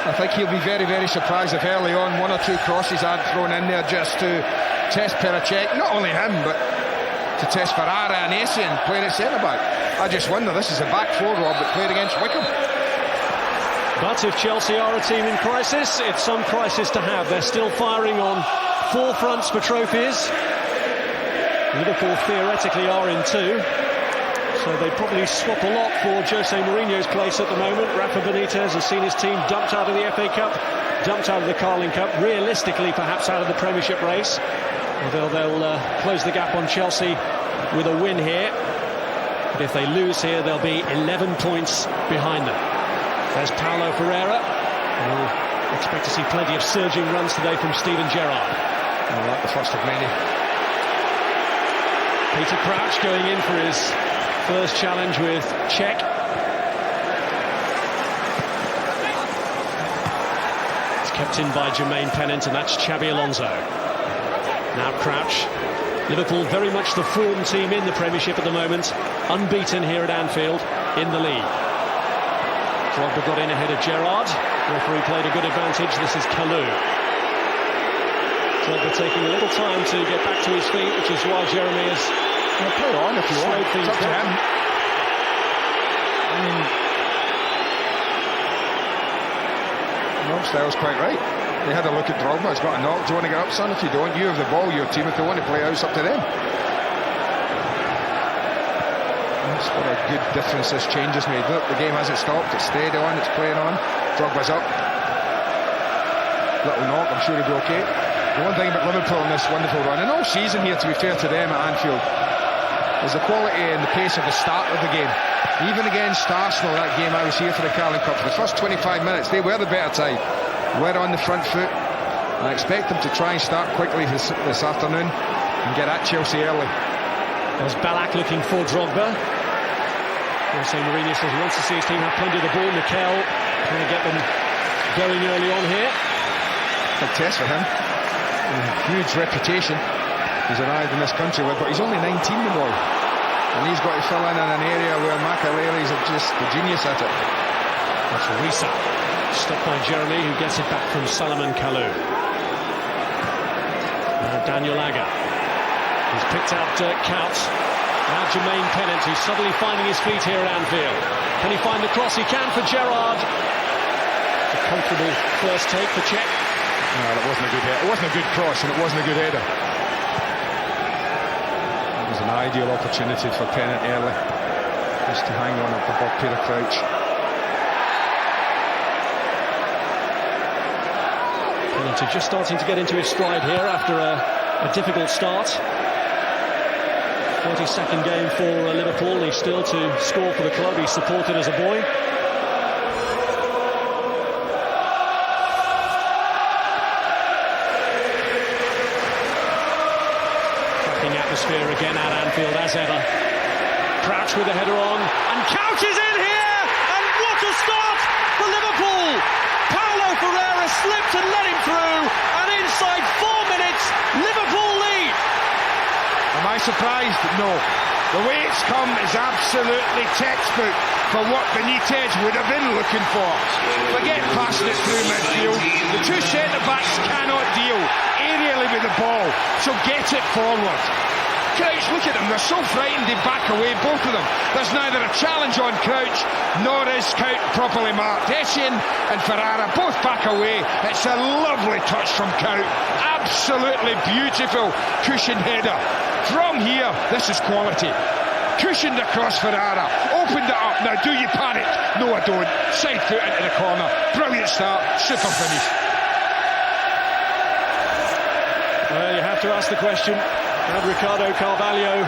I think he'll be very, very surprised if early on 1 or 2 crosses aren't thrown in there just to test Petr Čech. Not only him, but to test Ferrara and Essien playing at centre-back. I just wonder, this is a back four, Rob, that played against Wickham. But if Chelsea are a team in crisis, it's some crisis to have. They're still firing on 4 fronts for trophies. Liverpool theoretically are in 2. So they probably swap a lot for Jose Mourinho's place at the moment. Rafa Benitez has seen his team dumped out of the FA Cup, dumped out of the Carling Cup, realistically perhaps out of the Premiership race. Although they'll close the gap on Chelsea with a win here. But if they lose here, they'll be 11 points behind them. There's Paulo Ferreira. We'll expect to see plenty of surging runs today from Steven Gerrard. Well, like the first of many. Peter Crouch going in for his first challenge with Czech. It's kept in by Jermaine Pennant, and that's Xabi Alonso. Now Crouch. Liverpool very much the form team in the Premiership at the moment. Unbeaten here at Anfield in the league. Drogba got in ahead of Gerrard. Referee played a good advantage. This is Kalou. Drogba taking a little time to get back to his feet, which is why Jeremy has play on if you want. It's up to him. I mean, Rob Styles quite right. They had a look at Drogba. He's got a knock. Do you want to get up, son? If you don't, you have the ball. Your team, if they want to play out, it's up to them. That's what a good difference this change has made. Look, the game hasn't stopped. It's stayed on. It's playing on. Drogba's up. Little knock. I'm sure he'll be okay. The one thing about Liverpool in this wonderful run, and all season here, to be fair to them at Anfield, is the quality and the pace of the start of the game. Even against Arsenal, that game I was here for the Carling Cup, for the first 25 minutes, they were the better side. We're on the front foot. I expect them to try and start quickly this afternoon and get at Chelsea early. There's Ballack looking for Drogba. Jose Mourinho says he wants to see his team have plenty of the ball. Mikel trying to get them going early on here. Big test for him. Huge reputation he's arrived in this country with, but he's only 19, the boy, and he's got to fill in an area where Makelele's are just the genius at it. That's Risa, stopped by Jeremy, who gets it back from Salomon Kalou. Now Daniel Agger, who's picked out Dirk Kuyt. Now Jermaine Pennant, who's suddenly finding his feet here at Anfield. Can he find the cross? He can for Gerrard. A comfortable first take for Czech. No, that wasn't a good header. It wasn't a good cross, and it wasn't a good header. It was an ideal opportunity for Pennant early, just to hang on up above Peter Crouch. Pennant just starting to get into his stride here after a difficult start. 32nd game for Liverpool. He's still to score for the club he supported as a boy. Atmosphere again at Anfield as ever. Crouch with the header on, and Kuyt is in here, and what a start for Liverpool! Paulo Ferreira slipped and let him through, and inside 4 minutes, Liverpool lead. Am I surprised? No. The way it's come is absolutely textbook for what Benitez would have been looking for. Forget passing it through midfield. The 2 centre-backs cannot deal aerially with the ball, so get it forward. Crouch, look at them, they're so frightened they back away, both of them. There's neither a challenge on Crouch, nor is Kuyt properly marked. Essien and Ferrara both back away. It's a lovely touch from Kuyt. Absolutely beautiful cushioned header. From here, this is quality. Cushioned across Ferrara, opened it up. Now, do you panic? No, I don't. Side foot into the corner. Brilliant start, super finish. Well, you have to ask the question, had Ricardo Carvalho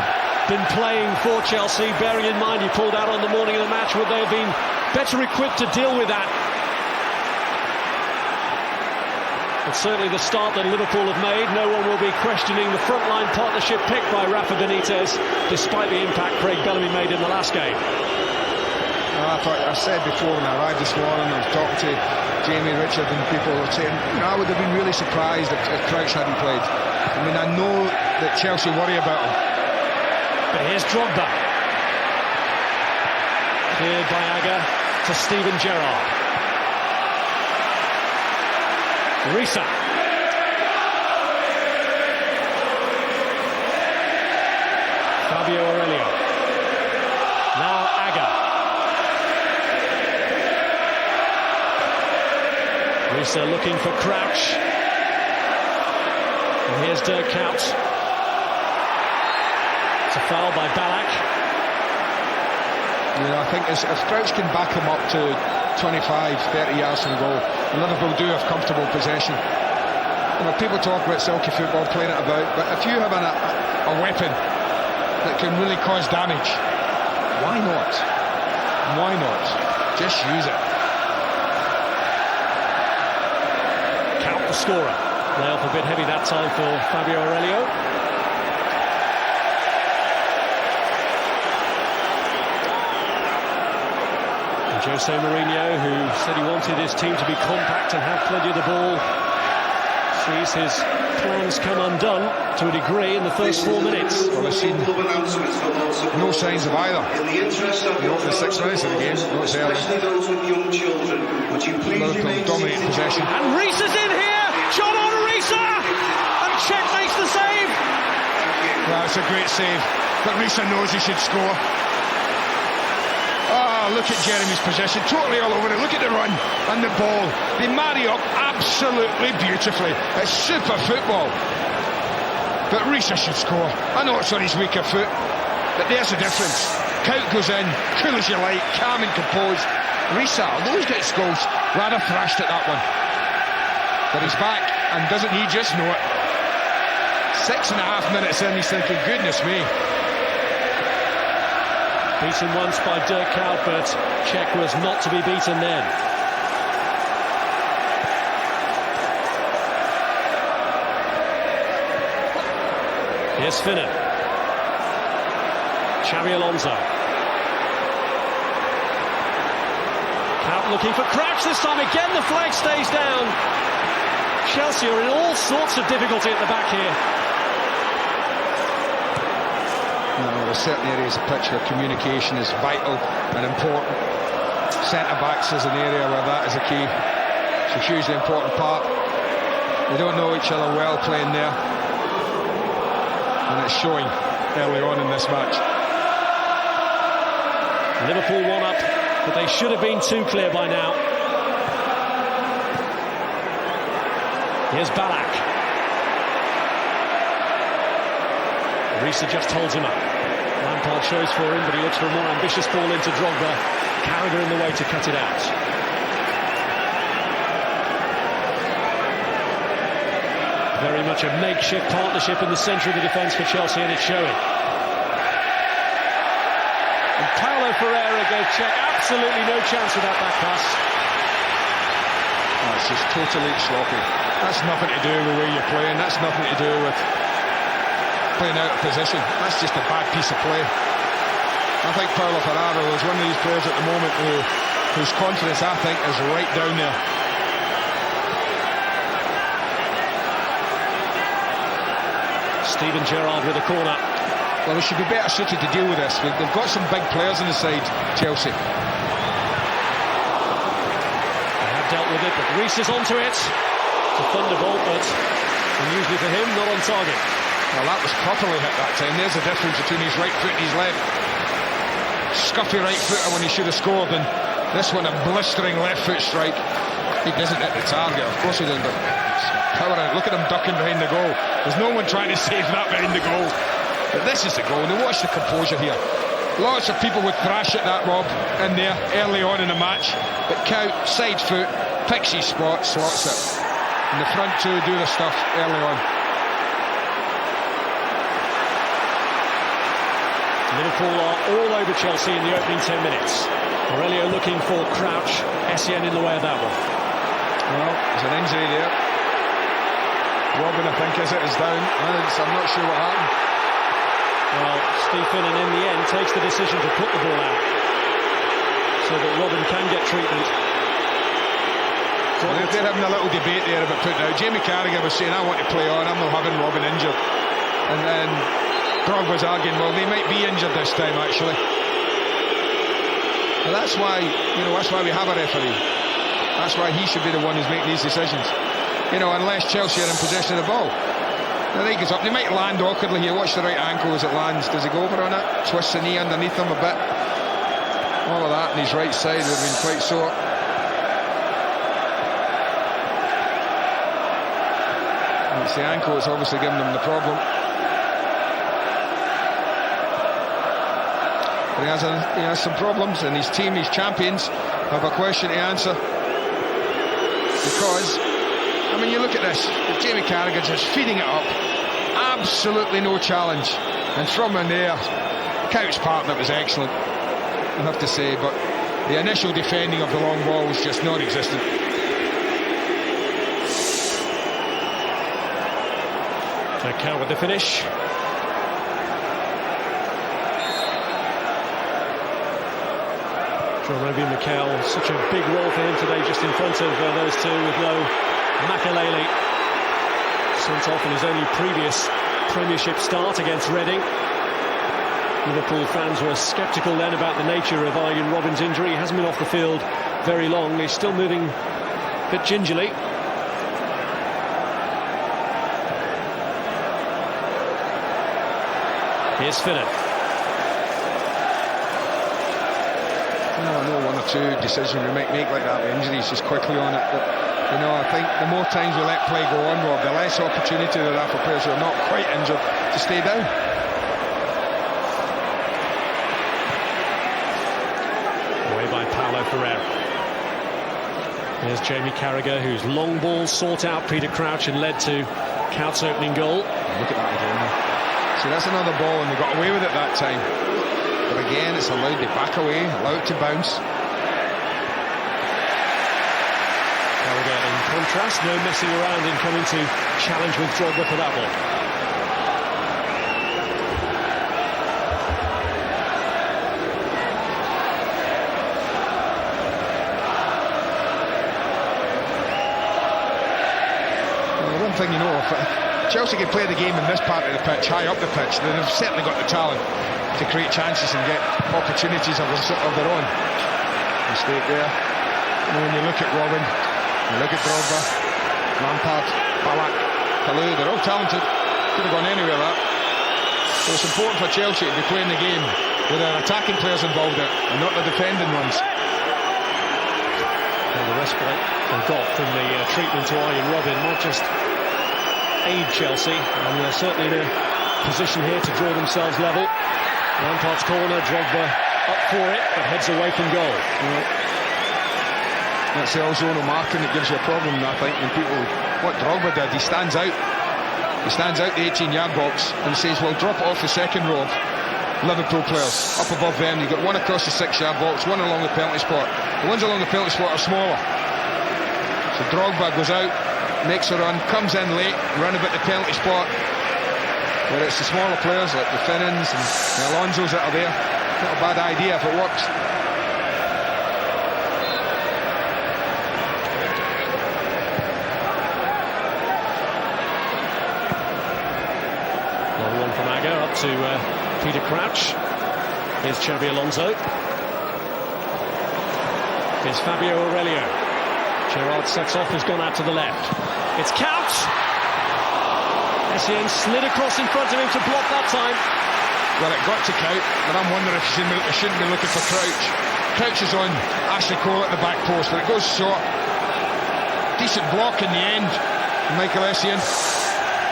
been playing for Chelsea, bearing in mind he pulled out on the morning of the match, would they have been better equipped to deal with that? But certainly the start that Liverpool have made, no one will be questioning the frontline partnership picked by Rafa Benitez, despite the impact Craig Bellamy made in the last game. I said before when I arrived this morning, I was talking to Jamie, Richard and people were saying, I would have been really surprised if Crouch hadn't played. I mean, I know that Chelsea worry about him. But here's Drogba. Cleared by Agger to Steven Gerrard. Risa. Fabio Aurelio. Now Aga. Risa looking for Crouch. And here's Dirk Kuyt. It's a foul by Ballack. Yeah, I think if Crouch can back him up to 25, 30 yards from goal, Liverpool do have comfortable possession. You know, people talk about silky football, playing it about, but if you have a weapon that can really cause damage, why not? Why not? Just use it. Count the scorer. Layoff a bit heavy that time for Fabio Aurelio. And Jose Mourinho, who said he wanted his team to be compact and have plenty of the ball, sees his plans come undone to a degree in the first 4 minutes. Well, I've seen no signs of either. You open the 6 minutes of the game, no it's early. Liverpool dominate possession. And Risa's in here! Shot on Risa! And Čech makes the save! Well, it's a great save, but Risa knows he should score. Oh, look at Jeremy's position, totally all over it. Look at the run and the ball. They marry up absolutely beautifully. It's super football. But Risa should score. I know it's on his weaker foot, but there's the difference. Kuyt goes in, cool as you like, calm and composed. Risa, although he's got goals, rather thrashed at that one. But he's back, and doesn't he just know it? 6.5 minutes in, he's thinking, goodness me. Beaten once by Dirk Kuyt, but Čech was not to be beaten then. Here's Finnan. Xabi Alonso. Kuyt looking for Crouch this time. Again, the flag stays down. Chelsea are in all sorts of difficulty at the back here. No, there's certain areas of pitch where communication is vital and important. Centre-backs is an area where that is a key. It's a hugely important part. They don't know each other well playing there. And it's showing early on in this match. Liverpool 1 up, but they should have been too clear by now. Here's Ballack. Risa just holds him up. Lampard shows for him, but he looks for a more ambitious ball into Drogba. Carragher in the way to cut it out. Very much a makeshift partnership in the centre of the defence for Chelsea, and it's showing. And Paulo Ferreira gave Čech absolutely no chance with that back pass. That's just totally sloppy. That's nothing to do with the way you're playing. That's nothing to do with playing out of position. That's just a bad piece of play. I think Paulo Ferreira is one of these players at the moment whose confidence, I think, is right down there. Steven Gerrard with a corner. Well, we should be better suited to deal with this. They've got some big players on the side, Chelsea. They have dealt with it, but Reece is onto it. It's a thunderbolt, but unusually for him, not on target. Well, that was properly hit that time. There's the difference between his right foot and his left. Scuffy right footer when he should have scored, and this one a blistering left foot strike. He doesn't hit the target, of course he doesn't, but power out. Look at him ducking behind the goal. There's no one trying to save that behind the goal. But this is the goal. Now watch the composure here. Lots of people would thrash at that, Rob, in there early on in the match. But Kuyt, side foot, picks his spot, slots it. And the front two do the stuff early on. Liverpool are all over Chelsea in the opening 10 minutes. Aurelio looking for Crouch. Essien in the way of that one. Well, there's an injury there. Robin, I think, is down. I'm not sure what happened. Well, Steve Finnan in the end takes the decision to put the ball out so that Robin can get treatment. Well, they're having a little debate there about putting out. Jamie Carragher was saying, I want to play on, I'm not having Robin injured. And then Grog was arguing, well, they might be injured this time, actually. But that's why, that's why we have a referee. That's why he should be the one who's making these decisions. you know, unless Chelsea are in possession of the ball. Now he gets up, they might land awkwardly here. Watch the right ankle as it lands. Does he go over on it? Twists the knee underneath him a bit. All of that on his right side would have been quite sore. It's the ankle that's obviously giving him the problem. But he has some problems, and his team, his champions, have a question to answer. Because, I mean, you look at this, Jamie Carragher just feeding it up, absolutely no challenge, and from in there, Kuyt's partner was excellent, I have to say, but the initial defending of the long ball was just non-existent. Count with the finish. Robbie Mikel, such a big role for him today, just in front of those two with no Makelele. Sent off in his only previous Premiership start against Reading. Liverpool fans were sceptical then about the nature of Arjen Robben's injury. He hasn't been off the field very long. He's still moving a bit gingerly. Here's Finnan. I know one or two decisions we might make like that with injuries just quickly on it, but you know, I think the more times we let play go on, Rob, the less opportunity there are for players who are not quite injured to stay down. Away by Paulo Ferreira. There's Jamie Carragher, whose long ball sought out Petr Crouch and led to Kuyt's opening goal. Look at that again. See, that's another ball, and they got away with it that time. But again, it's allowed to back away, allow it to bounce. Carragher in contrast, no messing around in coming to challenge with Drogba for that one. Well, one thing you know, if Chelsea can play the game in this part of the pitch, high up the pitch, then they've certainly got the talent to create chances and get opportunities of their own. Mistake there. And when you look at Robben, you look at Drogba, Lampard, Ballack, Kalou, they're all talented. Could have gone anywhere that. So it's important for Chelsea to be playing the game with their attacking players involved in it and not the defending ones. Well, the respite they got from the treatment to Arjen Robben might just aid Chelsea, and they're certainly in a position here to draw themselves level. Lampard's corner, Drogba up for it, but heads away from goal. Well, that's the all-zonal marking that gives you a problem, I think, when people... What Drogba did, he stands out the 18-yard box and says, well, drop it off the second row of Liverpool players up above them. You've got one across the 6-yard box, one along the penalty spot. The ones along the penalty spot are smaller. So Drogba goes out, makes a run, comes in late, run about the penalty spot. Where it's the smaller players like the Finnans and the Alonsos that are there. Not a bad idea if it works. Long one from Agger up to Petr Crouch. Here's Xabi Alonso. Here's Fabio Aurelio. Gerrard sets off, has gone out to the left. It's Kuyt. Essien slid across in front of him to block that time. Well, it got to Kuyt, but I'm wondering if he shouldn't be looking for Crouch. Crouch is on Ashley Cole at the back post, but it goes short. Decent block in the end. Michael Essien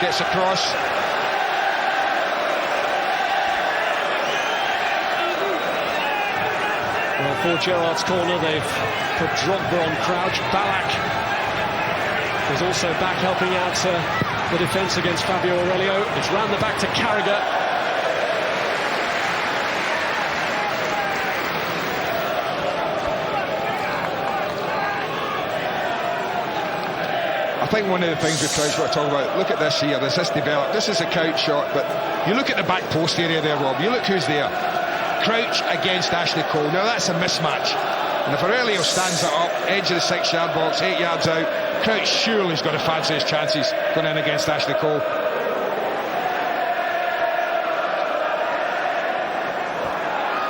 gets across. Well, for Gerrard's corner, they've put Drogba on Crouch. Ballack is also back helping out the defence against Fabio Aurelio. It's round the back to Carragher. I think one of the things with Crouch, what I talk about, look at this here, there's this developed, this is a Kuyt shot, but you look at the back post area there, Rob, you look who's there. Crouch against Ashley Cole. Now that's a mismatch. And if Aurelio stands it up, edge of the 6-yard box, 8 yards out, Crouch surely has got to fancy his chances going in against Ashley Cole.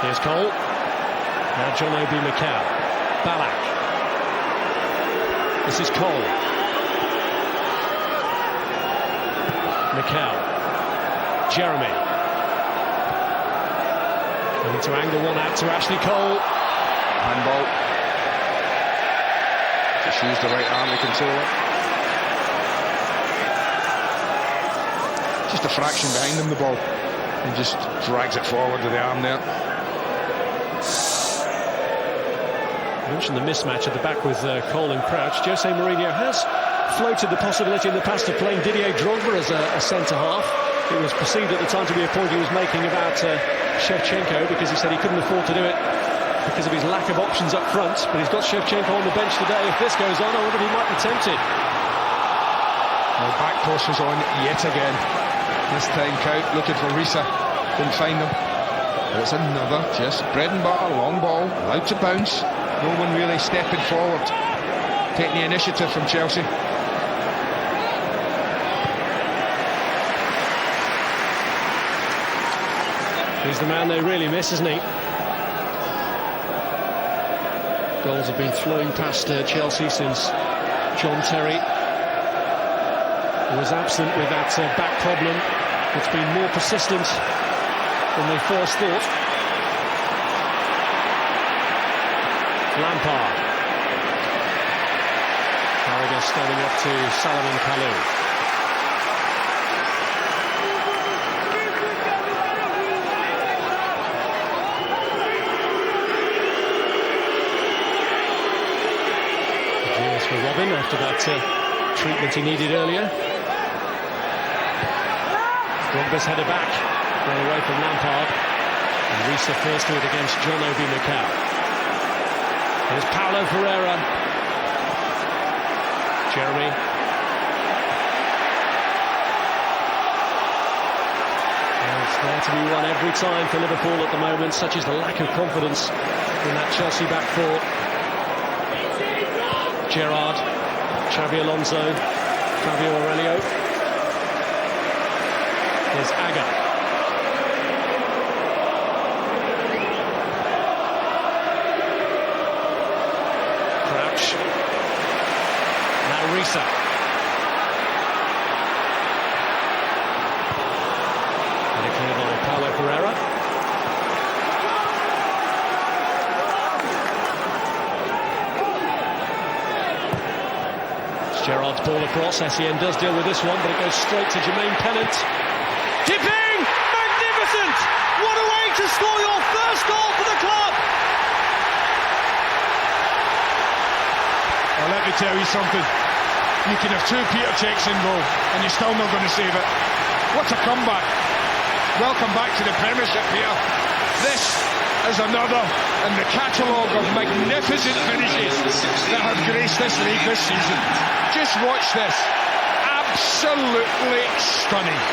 Here's Cole. Now John Obi Mikel. Ballack. This is Cole. Mikel. Jeremy. Going to angle one out to Ashley Cole. Handball. Just use the right arm to control it. Just a fraction behind him, the ball. And just drags it forward with the arm there. I mentioned the mismatch at the back with Cole and Crouch. Jose Mourinho has floated the possibility in the past of playing Didier Drogba as a centre-half. It was perceived at the time to be a point he was making about Shevchenko, because he said he couldn't afford to do it because of his lack of options up front. But he's got Shevchenko on the bench today. If this goes on, I wonder if he might be tempted. Well, back post was on yet again. This time Kuyt looking for Risa. Didn't find him. But it's another just bread and butter, long ball, allowed to bounce. No one really stepping forward, taking the initiative from Chelsea. He's the man they really miss, isn't he? Goals have been flowing past Chelsea since John Terry was absent with that back problem. It's been more persistent than they first thought. Lampard. Carragher standing up to Salomon Kalou. Cheers for Robin after that treatment he needed earlier. Drogba's header back, well away from Lampard. And Risa first to it against John Obi Mikel. Here's Paulo Ferreira. Jeremy. And it's there to be won every time for Liverpool at the moment. Such is the lack of confidence in that Chelsea back four. Gerrard, Xabi Alonso, Fabio Aurelio. There's Aga. Crouch. Now Risa. And a clear by Paulo Ferreira. It's Gerrard's ball across. Essien does deal with this one, but it goes straight to Jermaine Pennant. Tipping! Magnificent! What a way to score your first goal for the club! Well, let me tell you something. You can have two Petr Čechs in goal and you're still not going to save it. What a comeback. Welcome back to the Premiership, Peter. This is another in the catalogue of magnificent finishes that have graced this league this season. Just watch this. Absolutely stunning.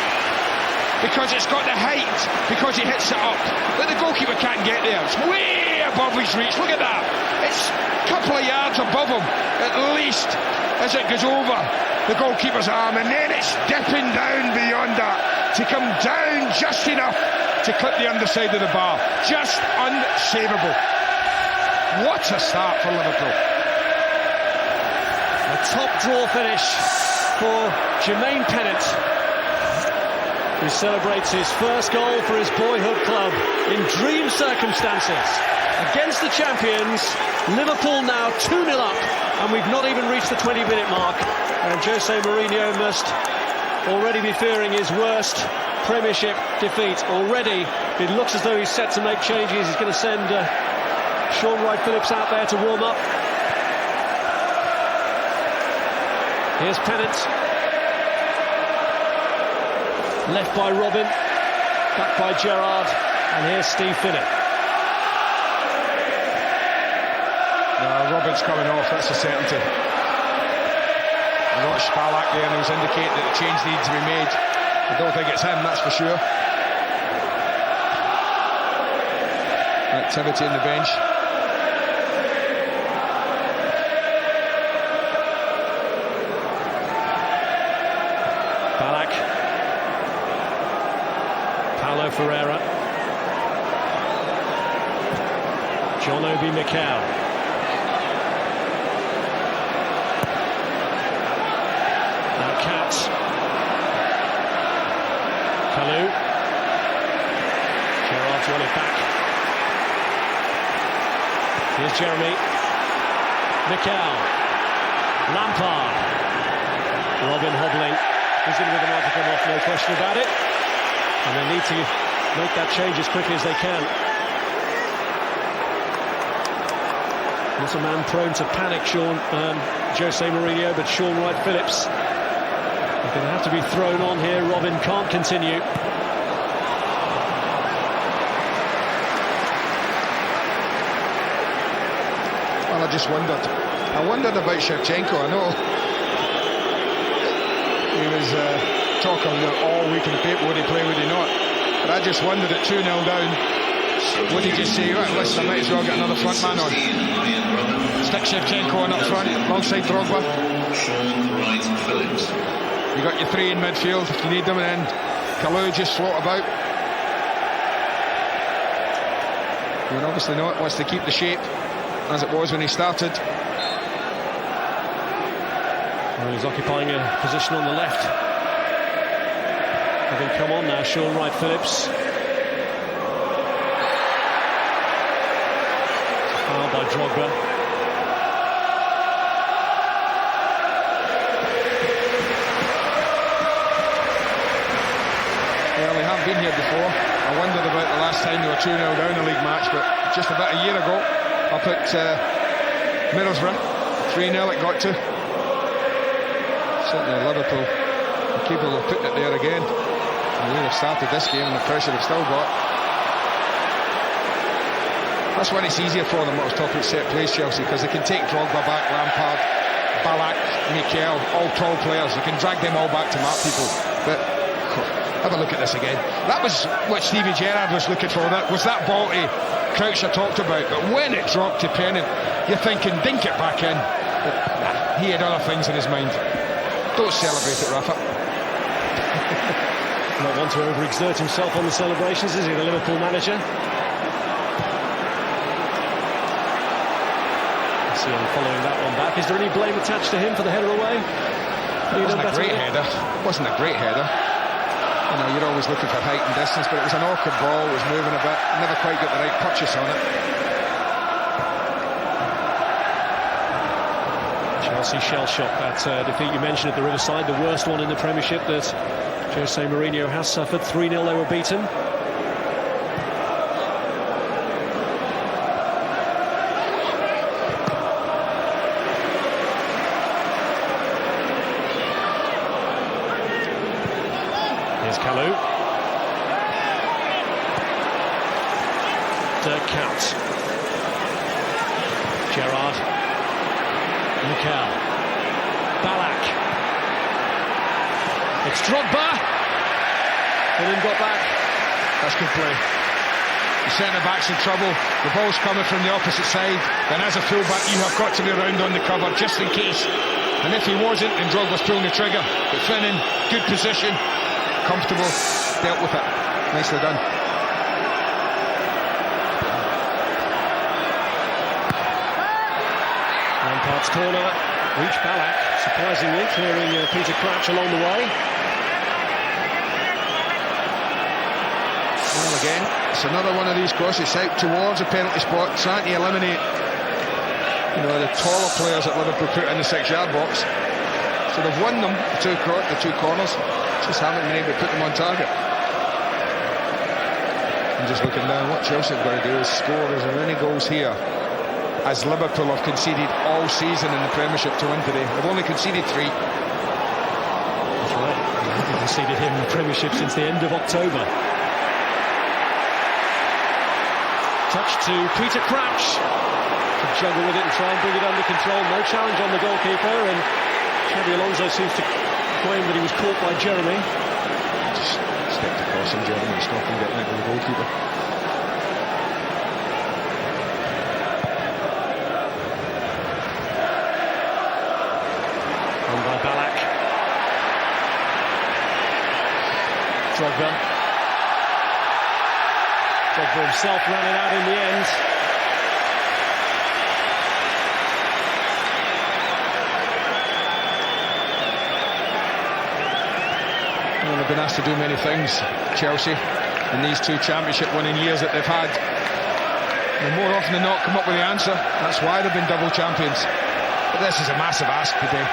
Because it's got the height, because he hits it up, but the goalkeeper can't get there. It's way above his reach. Look at that. It's a couple of yards above him, at least, as it goes over the goalkeeper's arm, and then it's dipping down beyond that to come down just enough to clip the underside of the bar. Just unsavable. What a start for Liverpool. A top draw finish for Jermaine Pennant, who celebrates his first goal for his boyhood club in dream circumstances. Against the champions, Liverpool now 2-0 up, and we've not even reached the 20-minute mark. And Jose Mourinho must already be fearing his worst Premiership defeat. Already, it looks as though he's set to make changes. He's going to send Sean Wright-Phillips out there to warm up. Here's Pennant. Left by Robin, back by Gerrard, and here's Steve Finnan. No, Robin's coming off, that's a certainty. I watched Balak there and he was indicating that the change needs to be made. I don't think it's him, that's for sure. Activity on the bench. Balak. Paulo Ferreira. John Obi Mikel. Now Katz. won it back. Here's Jeremy. Mikel. Lampard. Robin hobbling. He's in with the mark to come off, no question about it. And they need to make that change as quickly as they can. Not a man prone to panic, Jose Mourinho, but Sean Wright-Phillips. They're going to have to be thrown on here. Robin can't continue. Well, I just wondered. I wondered about Shevchenko. I know he was talking all week in the paper. Would he play, would he not? But I just wondered at 2-0 down. Would he just say, right, listen, I might as well get another front man on. Stick Shevchenko on up front, alongside Drogba. You got your three in midfield if you need them, and then Kalou just float about. You obviously know it wants to keep the shape as it was when he started. Well, he's occupying a position on the left. Having come on now, Sean Wright-Phillips. Foul by Drogba. Well, we have been here before. I wondered about the last time they were 2-0 down a league match, but just about a year ago, up at Middlesbrough, 3-0 it got to. Certainly Liverpool are capable of putting it there again. And we have started this game and the pressure they've still got. That's when it's easier for them, what I was talking about set plays, Chelsea, because they can take Drogba back, Lampard, Ballack, Mikel, all tall players. They can drag them all back to mark people. But have a look at this again. That was what Steven Gerrard was looking for. That was that ball to Crouch I talked about. But when it dropped to Pennant, you're thinking, dink it back in. But nah, he had other things in his mind. Don't celebrate it, Rafa. Not want to overexert himself on the celebrations, is he, the Liverpool manager? See him following that one back. Is there any blame attached to him for the header away? It wasn't a great header. It wasn't a great header. You know, you're always looking for height and distance, but it was an awkward ball. It was moving a bit. Never quite got the right purchase on it. Chelsea shell-shocked that defeat you mentioned at the Riverside, the worst one in the Premiership that Jose Mourinho has suffered. 3-0 they were beaten. Here's Kalou. Dirk Kuyt. Gerrard. Mikel. Ballack. It's Drogba. And then got back. That's good play. The centre-back's in trouble. The ball's coming from the opposite side. And as a full-back, you have got to be around on the cover, just in case. And if he wasn't, then Drogba's pulling the trigger. But Finnan, good position. Comfortable. Dealt with it. Nicely done. Lampard's corner. Reach Ballack. Surprisingly, clearing Petr Čech along the way. Well, again, it's another one of these crosses out towards a penalty spot, trying to eliminate, you know, the taller players that Liverpool put in the 6-yard box. So they've won them, the two corners, just haven't been able to put them on target. I'm just looking down. What Chelsea have got to do is score as many goals here as Liverpool have conceded all season in the Premiership to win today. They've only conceded 3. That's right. They haven't conceded here in the Premiership since the end of October. Touch to Petr Čech. To juggle with it and try and bring it under control. No challenge on the goalkeeper, and Xabi Alonso seems to claim that he was caught by Jeremy. Just stepped across him, Jeremy, and stopped him getting into the goalkeeper. On by Ballack. Drogba. Drogba himself ran it out in the end. Well, they've been asked to do many things, Chelsea. in these 2 championship winning years that they've had. They more often than not come up with the answer. That's why they've been double champions. But this is a massive ask today.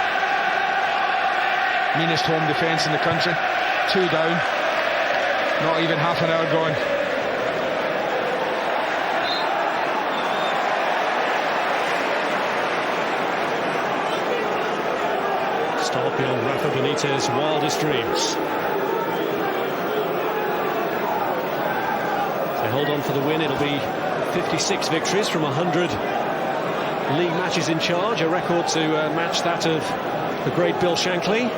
Meanest home defence in the country. 2 down. Not even half an hour gone. Start beyond Rafa Benitez's wildest dreams. They hold on for the win. It'll be 56 victories from 100 league matches in charge, a record to match that of the great Bill Shankly.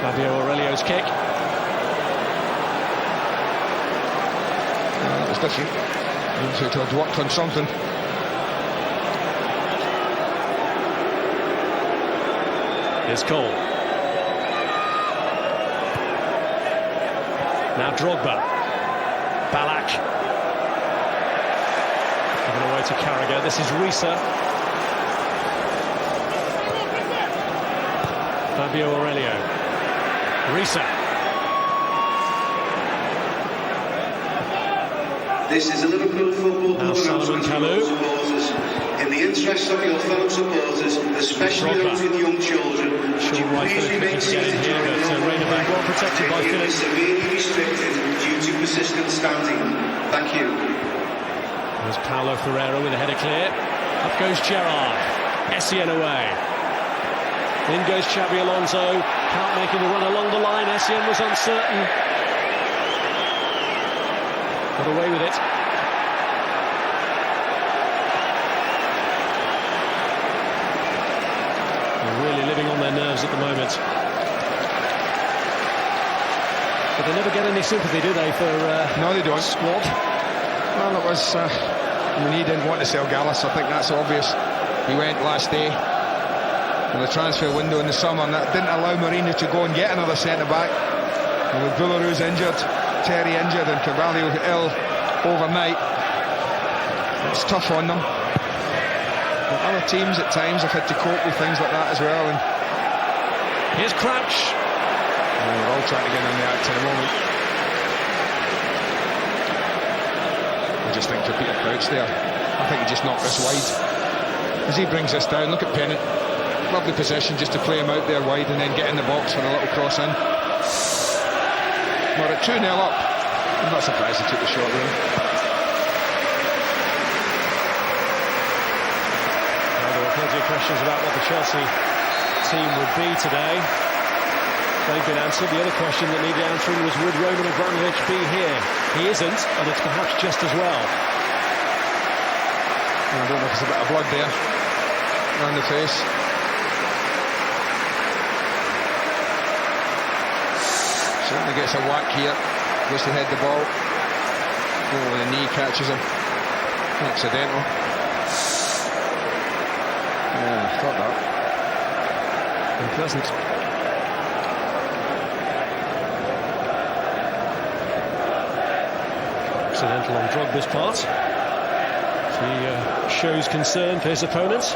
Fabio Aurelio's kick. That was different. So it had worked on something. Here's Cole. Now Drogba. Ballack. Giving away to Carragher. This is Risa. Fabio Aurelio. Risa. This is a Liverpool football Now Salomon Kalou. In the interest of your fellow supporters, especially those with young children, would you please remain seated here, but Reina back well protected by Philip. Severely restricted due to persistent standing. Thank you. There's Paulo Ferreira with a header clear. Up goes Gerrard. Essien away. In goes Xabi Alonso. Can't make the run along the line. Essien was uncertain. Got away with it. They're really living on their nerves at the moment. But they never get any sympathy, do they, for no, they don't. Squad? Well, it was... he didn't want to sell Gallas. I think that's obvious. He went last day in the transfer window in the summer, and that didn't allow Mourinho to go and get another centre-back. And with Villaroos injured, Terry injured, and Carvalho ill overnight, it's tough on them. But other teams at times have had to cope with things like that as well. And here's Crouch. they're all trying to get in the act in a moment. I just think for Petr Crouch there, I think he just knocked this wide. As he brings this down, look at Pennant. Lovely possession just to play him out there wide and then get in the box for a little cross in. We're at 2-0 up. I'm not surprised he took the shot room. Well, there were plenty of questions about what the Chelsea team would be today. They've been answered. The other question that needed answering was, would Roman Abramovich be here? He isn't, and it's perhaps just as well. I don't know if there's a bit of blood there around the face. Certainly gets a whack here. Goes to head the ball. Oh, the knee catches him. Accidental. Yeah, I thought that. Unpleasant. Accidental on Drogba's part. He shows concern for his opponents.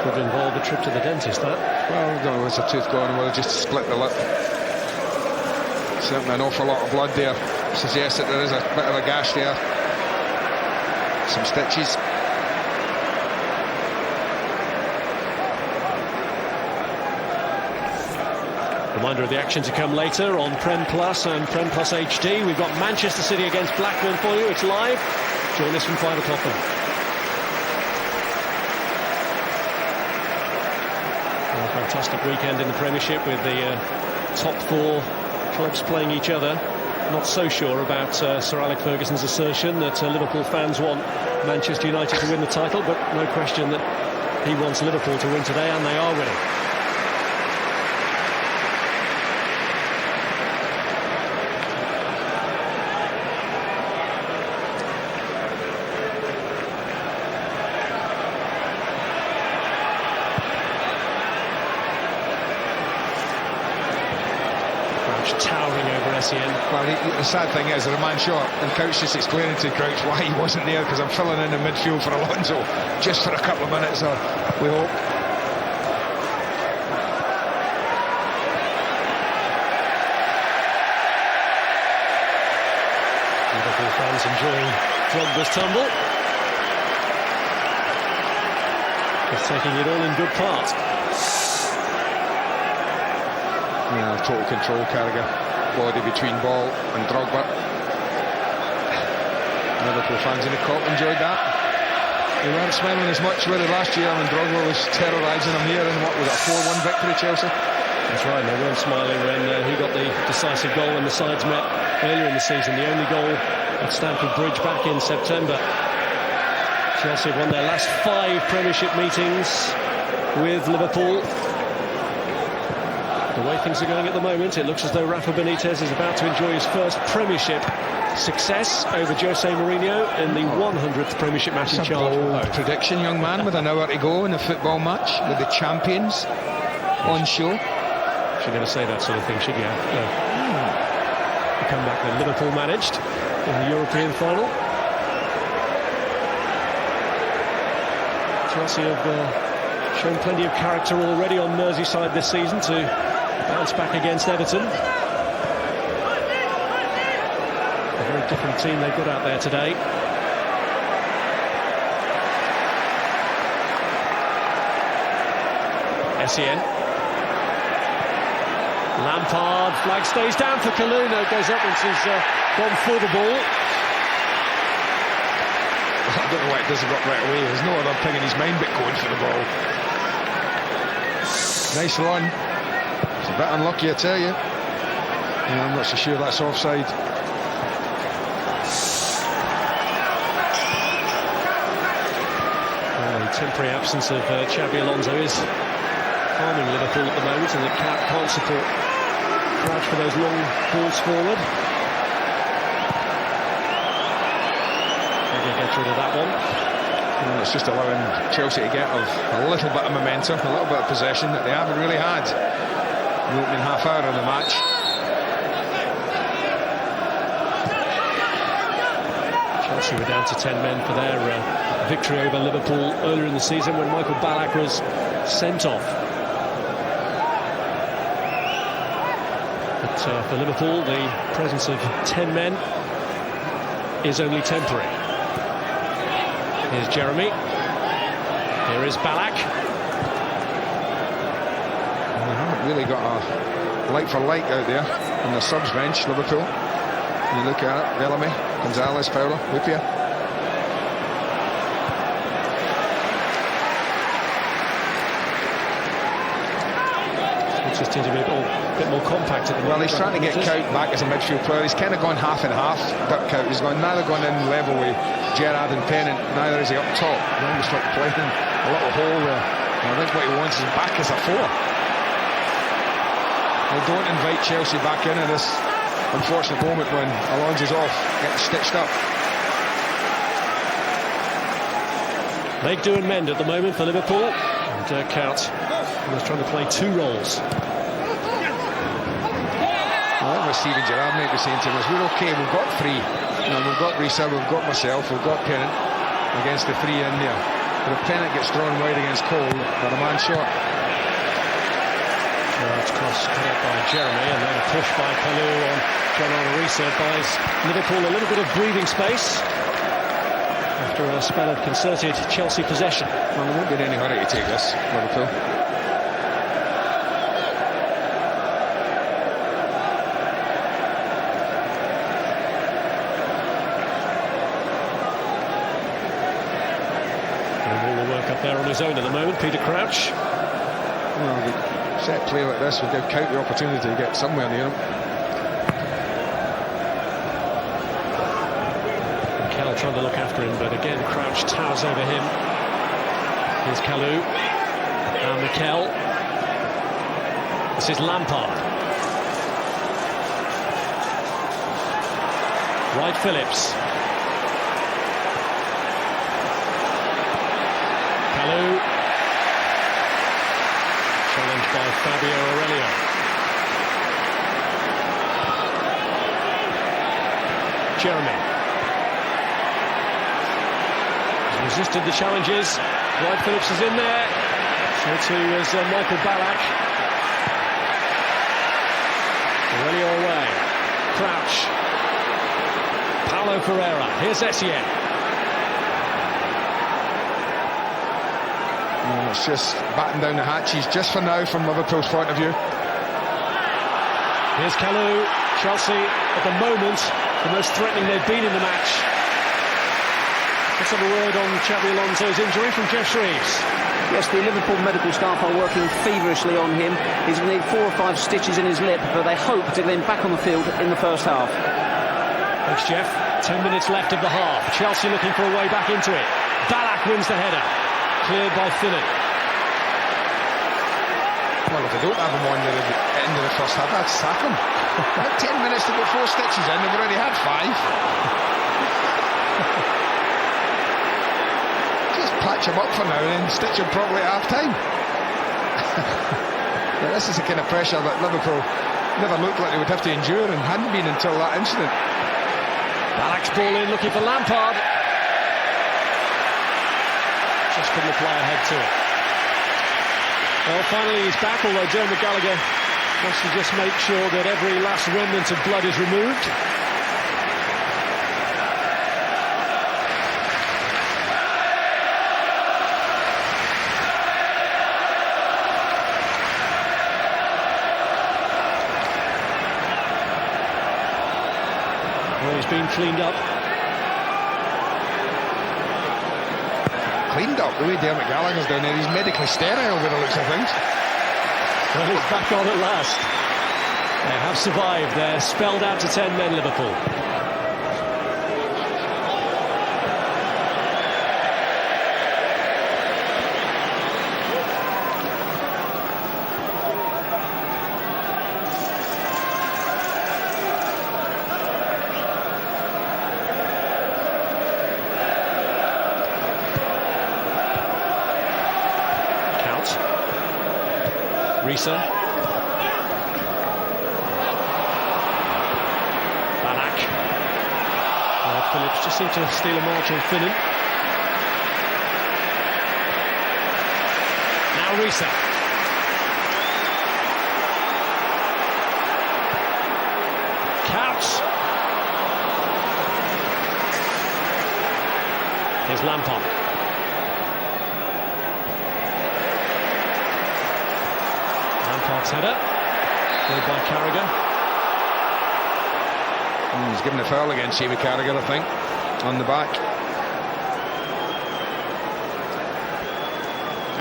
Could involve a trip to the dentist, that. Well, no, there's a tooth gone, we'll just split the lip. Certainly an awful lot of blood there. Suggests that there is a bit of a gash there. Some stitches. Reminder of the action to come later on Prem Plus and Prem Plus HD. We've got Manchester City against Blackburn for you. It's live. Join us from 5 o'clock then. Fantastic weekend in the Premiership with the top 4 clubs playing each other. Not so sure about Sir Alex Ferguson's assertion that Liverpool fans want Manchester United to win the title, but no question that he wants Liverpool to win today, and they are winning. Towering over Essien. Well, the sad thing is, they're a man short, and Couch just explaining to Crouch why he wasn't there, because I'm filling in the midfield for Alonso just for a couple of minutes, or we hope. Liverpool fans enjoying Drogba's tumble. He's taking it all in good part. Yeah, total control, Carragher. Body between ball and Drogba. Liverpool fans in the Kop enjoyed that. They weren't smiling as much with it last year when Drogba was terrorising them here in what was a 4-1 victory, Chelsea. That's right, they weren't smiling when he got the decisive goal when the sides met earlier in the season. The only goal at Stamford Bridge back in September. Chelsea have won their last 5 Premiership meetings with Liverpool. The way things are going at the moment, it looks as though Rafa Benitez is about to enjoy his first Premiership success over Jose Mourinho in the 100th Premiership match in charge. Bold prediction, young man, with an hour to go in a football match with the champions on show. Should never say that sort of thing, should you? No. The comeback that Liverpool managed in the European final. Chelsea have shown plenty of character already on Merseyside this season to bounce back against Everton. A very different team they've got out there today. Essien. Lampard, flag stays down for Kalou. No, goes up once he's gone for the ball. I don't know why it doesn't go up right away. There's no other thing in his mind but going for the ball. Nice run. It's a bit unlucky, I tell you. Yeah, I'm not so sure that's offside. Well, the temporary absence of Xabi Alonso is harming Liverpool at the moment, and the can't support Crouch for those long balls forward. Maybe get rid of that one. And it's just allowing Chelsea to get a little bit of momentum, a little bit of possession that they haven't really had the opening half hour of the match. Chelsea were down to 10 men for their victory over Liverpool earlier in the season when Michael Ballack was sent off. But for Liverpool, the presence of 10 men is only temporary. Here's Jeremy. Here is Ballack. Well, they haven't really got a like for like out there on the subs bench, Liverpool. You look at it, Bellamy, Gonzalez, Fowler, Whippier. It just seems to be a bit more compact at the moment. Well, he's trying to get Kuyt back as a midfield player. He's kind of gone half and half, Dirk Kuyt. He's neither gone in level with Gerrard and Pennant, neither is he up top. He's almost like playing a little hole there. And I think what he wants is back as a 4. Well, don't invite Chelsea back in at this unfortunate moment when Alonso's off, getting stitched up. Make do and mend at the moment for Liverpool. And Dirk Kuyt was trying to play 2 roles. Well, what Steven Gerrard might be saying to him is, we're okay, we've got 3. We've got Risa, we've got myself, we've got Pennant against the 3 in there. But if Pennant gets thrown wide against Cole, they're a man short. Gerrard's cross cut up by Jeremy, and then a push by Kalou on John Risa buys Liverpool a little bit of breathing space after a spell of concerted Chelsea possession. Well, they won't be in any hurry to take this, Liverpool. There on his own at the moment, Petr Crouch. Well, the set play like this will give Kuyt the opportunity to get somewhere near him. Kell trying to look after him, but again Crouch towers over him. Here's Kalou and Mikel. This is Lampard. Wright Phillips. Kalou. Challenged by Fabio Aurelio. Jeremy. He's resisted the challenges. Wright Phillips is in there. So too is Michael Ballack. Aurelio away. Crouch. Paulo Ferreira. Here's Essien. It's just batten down the hatches just for now from Liverpool's point of view. Here's Kalou. Chelsea at the moment the most threatening they've been in the match. Let's have a word on Xabi Alonso's injury from Jeff Shreves. Yes, the Liverpool medical staff are working feverishly on him. He's going to need 4 or 5 stitches in his lip, but they hope to get him back on the field in the first half. Thanks, Jeff. 10 minutes left of the half. Chelsea looking for a way back into it. Ballack wins the header. Cleared by Philip. Well, if they don't have him on the end of the first half, I'd sack him. 10 minutes to get 4 stitches in, they've already had 5. Just patch him up for now and then stitch him properly at half-time. This is the kind of pressure that Liverpool never looked like they would have to endure and hadn't been until that incident. Ballack's ball in, looking for Lampard. Just couldn't apply a head to it. Well, finally he's back, although Dermot Gallagher wants to just make sure that every last remnant of blood is removed. Well, he's been cleaned up. Cleaned up the way Dermot Gallagher's down there. He's medically sterile by the looks of things. Well, he's back on at last. They have survived. They're spelled out to 10 men, Liverpool. Risa. Ballack. Phillips just seemed to steal a march on Finnan. Now Risa. Couch. Here's Lampard. Lampard's header, played by Carragher. He's given a foul against Jamie Carragher, I think, on the back.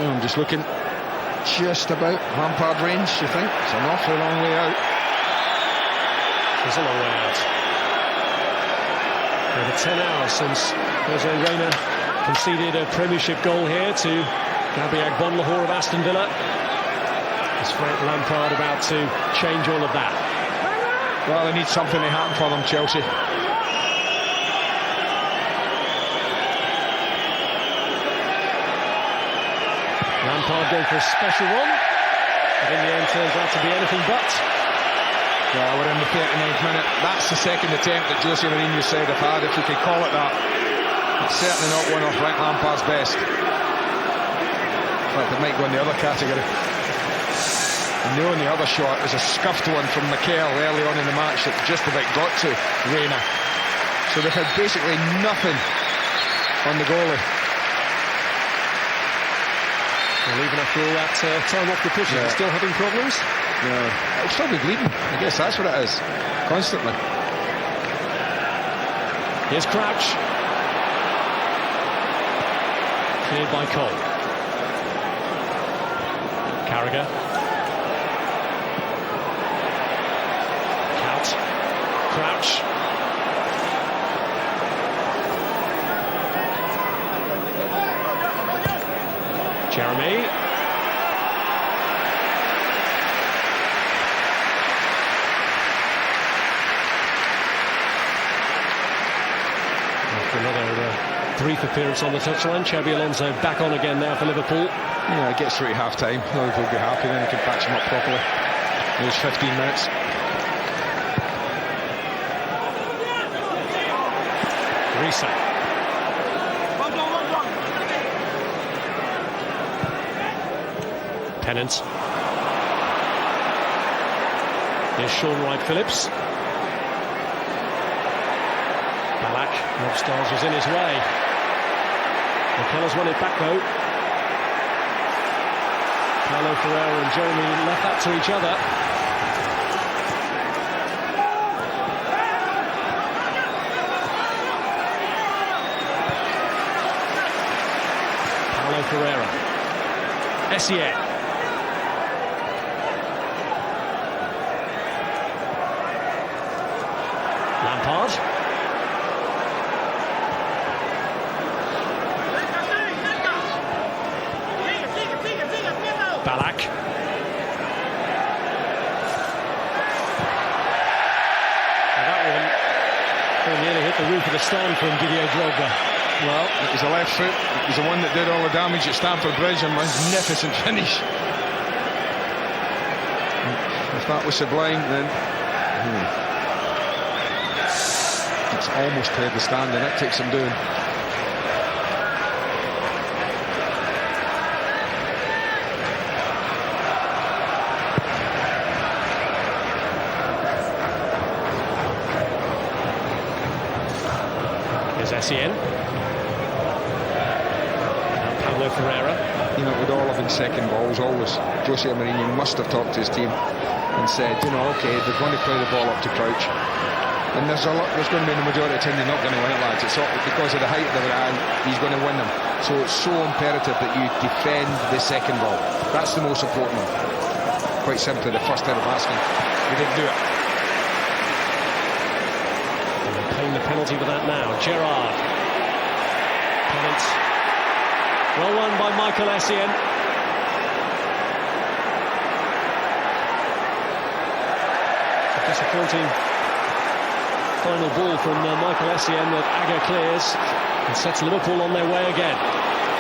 I'm just looking, just about Lampard range, you think? It's an awfully long way out. It's a long way out. Over 10 hours since Jose Reina conceded a Premiership goal here to Xabi Alonso of Aston Villa. Is Frank Lampard about to change all of that? Well, they need something to happen for them, Chelsea. Lampard going for a special one, but in the end turns out to be anything but. Well, we're in the 39th minute. That's the second attempt that Jose Reina said have had, if you could call it that. It's certainly not one of Frank Lampard's best. In fact, it might go in the other category. And the only other shot was a scuffed one from Mikel early on in the match that just about got to Reina. So they've had basically nothing on the goalie. Well, even after all that time off the pitch, he's still having problems? Yeah, it's probably bleeding. I guess that's what it is. Constantly. Here's Crouch. Cleared by Cole. Carragher. Crouch. Jeremy. After another brief appearance on the touchline, Xabi Alonso back on again now for Liverpool. Yeah, it gets through to half-time. Liverpool will be happy, then they can patch him up properly. Those 15 minutes. Risa. Pennant. Here's Sean Wright-Phillips. Ballack, Rob Stiles was in his way. McKellar's won it back though. Paulo Ferreira and Jeremy left that to each other. Paulo Ferreira. Essien. Lampard. Ballack. That one nearly hit the roof of the stand from Didier Drogba. Well, it was a left foot. It was the one that did all the damage at Stamford Bridge. A magnificent finish. If that was Sublime, then it's almost cleared the stand, and that takes him down. Here's Essien. Paulo Ferreira. You know, with all of his second balls, always Jose Reina must have talked to his team and said, you know, okay, they're going to play the ball up to Crouch, and there's going to be the majority of the time they're not going to win it, lads. It's all because of the height of the guy, he's going to win them. So it's so imperative that you defend the second ball. That's the most important one. Quite simply, the first time of asking, they didn't do it. And they're paying the penalty for that now. Gerrard. Pennant. Well won by Michael Essien. Disappointing final ball from Michael Essien that Agger clears and sets Liverpool on their way again.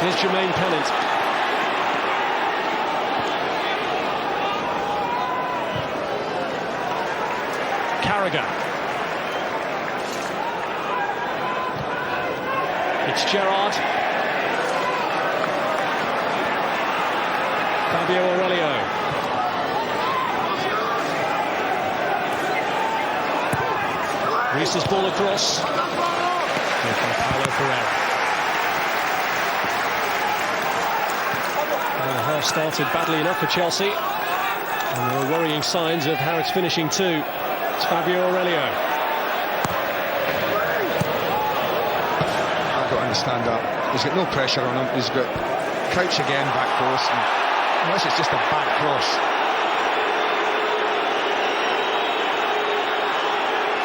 Here's Jermaine Pennant. Carragher. It's Gerrard. Fabio Aurelio. Reese's ball across. By Paulo Ferreira. Well, the half started badly enough for Chelsea, and there are worrying signs of how it's finishing too. It's Fabio Aurelio. I've got to understand that. He's got no pressure on him. He's got Crouch again, back post. Unless it's just a back cross.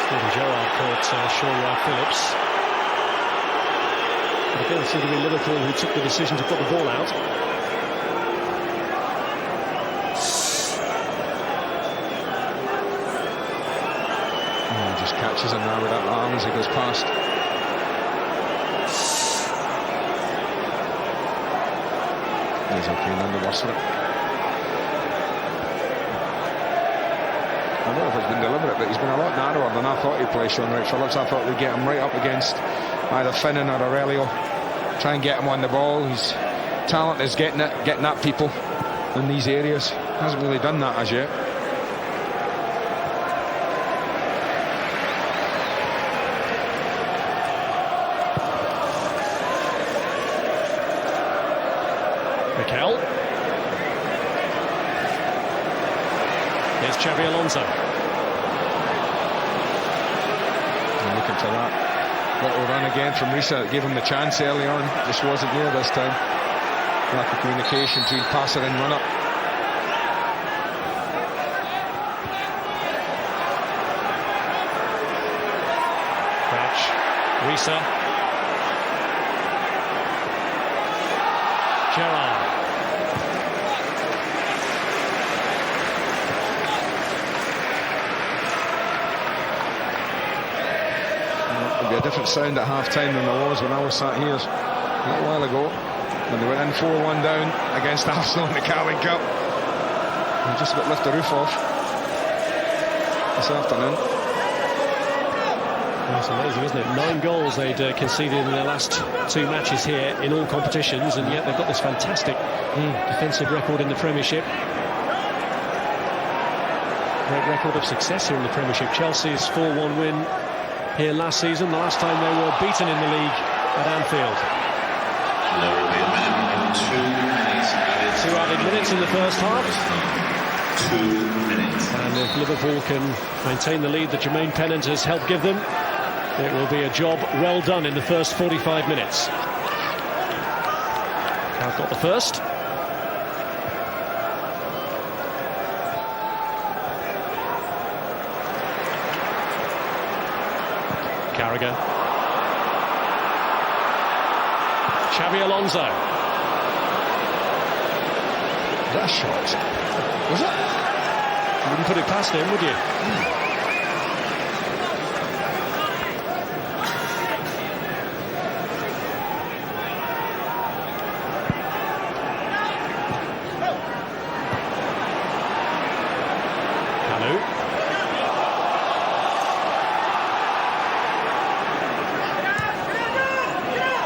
Steven Gerrard caught Sean Phillips. But again, it seemed to be Liverpool who took the decision to put the ball out. He just catches him now with that arm as he goes past. He's okay, none the worse for it. I don't know if it's been deliberate, but he's been a lot narrower than I thought he'd play Sean Phillips. I thought we'd get him right up against either Finnan or Aurelio. Try and get him on the ball. His talent is getting at people in these areas. Hasn't really done that as yet. Mikel. Here's Xabi Alonso. And looking for that little run again from Risa that gave him the chance early on. Just wasn't there this time. Lack of communication between passer and run-up. Crouch. Risa. Gerrard. Be a different sound at half-time than there was when I was sat here a little while ago when they went in 4-1 down against Arsenal in the Carling Cup. They just about lift the roof off this afternoon. It's amazing, isn't it? 9 goals they'd conceded in their last 2 matches here in all competitions, and yet they've got this fantastic defensive record in the Premiership. Great record of success here in the Premiership. Chelsea's 4-1 win here last season, the last time they were beaten in the league at Anfield. There will be a minimum of 2 minutes. 2 added minutes in the first half. 2 minutes. And if Liverpool can maintain the lead that Jermaine Pennant has helped give them, it will be a job well done in the first 45 minutes. I've got the first. Carragher. Xabi Alonso. That shot. Was it? You wouldn't put it past him, would you?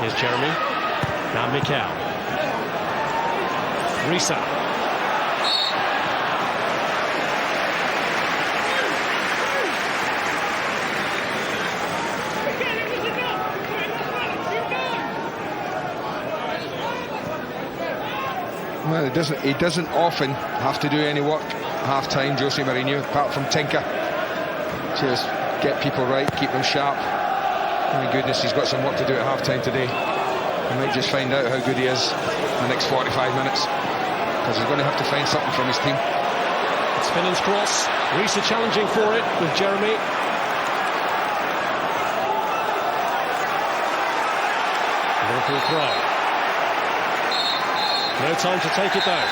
Here's Jeremy. Now Mikel. Risa. Well, he doesn't often have to do any work half-time, Jose Mourinho, apart from tinker. Just get people right, keep them sharp. My goodness, he's got some work to do at half-time today. We might just find out how good he is in the next 45 minutes, because he's going to have to find something from his team. It's Pennant's cross. Risa challenging for it with Jeremy. Liverpool throw. No time to take it though.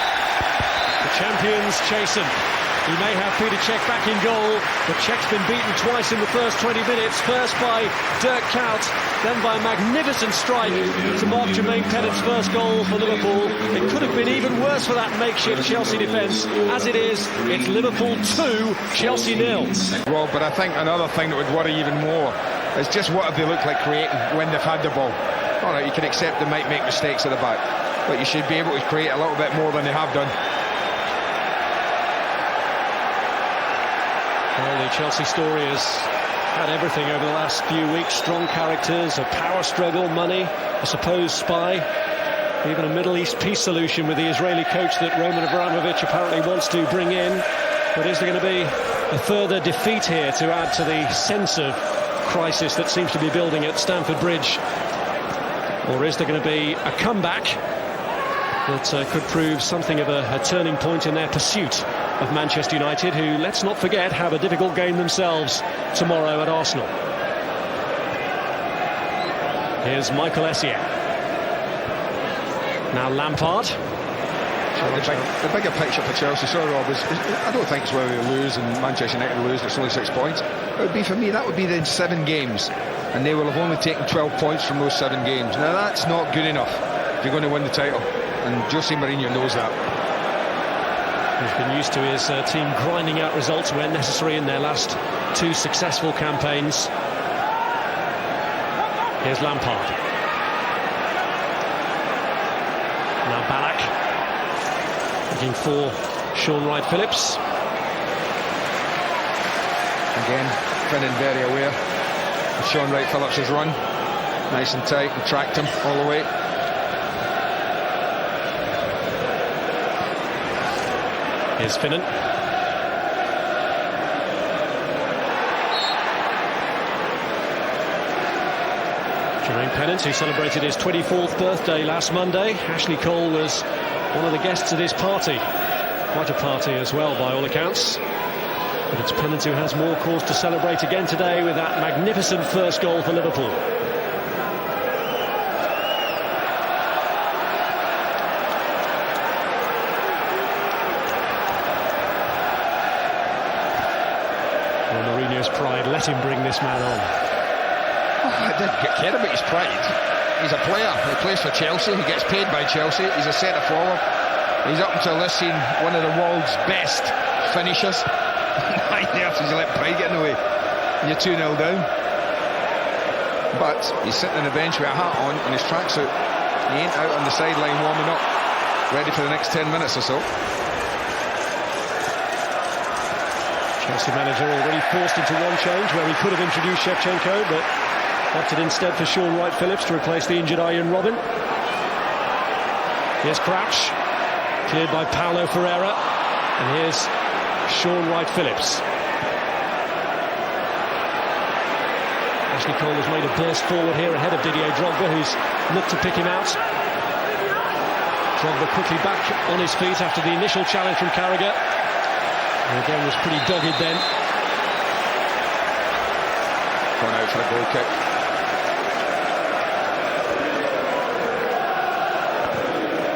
The champions chasing. He may have Petr Čech back in goal, but Czech's been beaten twice in the first 20 minutes. First by Dirk Kuyt, then by a magnificent strike to mark Jermaine Pennant's first goal for Liverpool. It could have been even worse for that makeshift Chelsea defence. As it is, it's Liverpool 2, Chelsea 0. Well, but I think another thing that would worry even more is just what have they looked like creating when they've had the ball. All right, you can accept they might make mistakes at the back, but you should be able to create a little bit more than they have done. Well, the Chelsea story has had everything over the last few weeks. Strong characters, a power struggle, money, a supposed spy, even a Middle East peace solution with the Israeli coach that Roman Abramovich apparently wants to bring in. But is there going to be a further defeat here to add to the sense of crisis that seems to be building at Stamford Bridge? Or is there going to be a comeback that could prove something of a turning point in their pursuit of Manchester United, who, let's not forget, have a difficult game themselves tomorrow at Arsenal? Here's Michael Essien. Now Lampard. The bigger picture for Chelsea, sorry Rob, is I don't think it's whether they lose and Manchester United lose, it's only 6 points. It would be, for me, that would be in 7 games, and they will have only taken 12 points from those 7 games. Now that's not good enough if you're going to win the title, and Jose Mourinho knows that. He's been used to his team grinding out results where necessary in their last 2 successful campaigns. Here's Lampard. Now Ballack. Looking for Sean Wright-Phillips. Again, Brennan very aware of Sean Wright-Phillips' run. Nice and tight, and tracked him all the way. Here's Pennant. Jermaine Pennant, who celebrated his 24th birthday last Monday. Ashley Cole was one of the guests at his party. Quite a party as well, by all accounts. But it's Pennant who has more cause to celebrate again today with that magnificent first goal for Liverpool. Pride, let him bring this man on. I don't care about his pride. He's a player. He plays for Chelsea. He gets paid by Chelsea. He's a centre forward. He's up until this scene one of the world's best finishers. 9 years he's let pride get in the way. You're 2-0 down. But he's sitting on the bench with a hat on and his tracksuit. He ain't out on the sideline warming up, ready for the next 10 minutes or so. Chelsea manager already forced into one change where he could have introduced Shevchenko, but opted instead for Sean Wright-Phillips to replace the injured Arjen Robben. Here's Crouch, cleared by Paulo Ferreira, and here's Sean Wright-Phillips. Ashley Cole has made a burst forward here ahead of Didier Drogba, who's looked to pick him out. Drogba quickly back on his feet after the initial challenge from Carragher. And again was pretty dogged then. Gone out for a goal kick.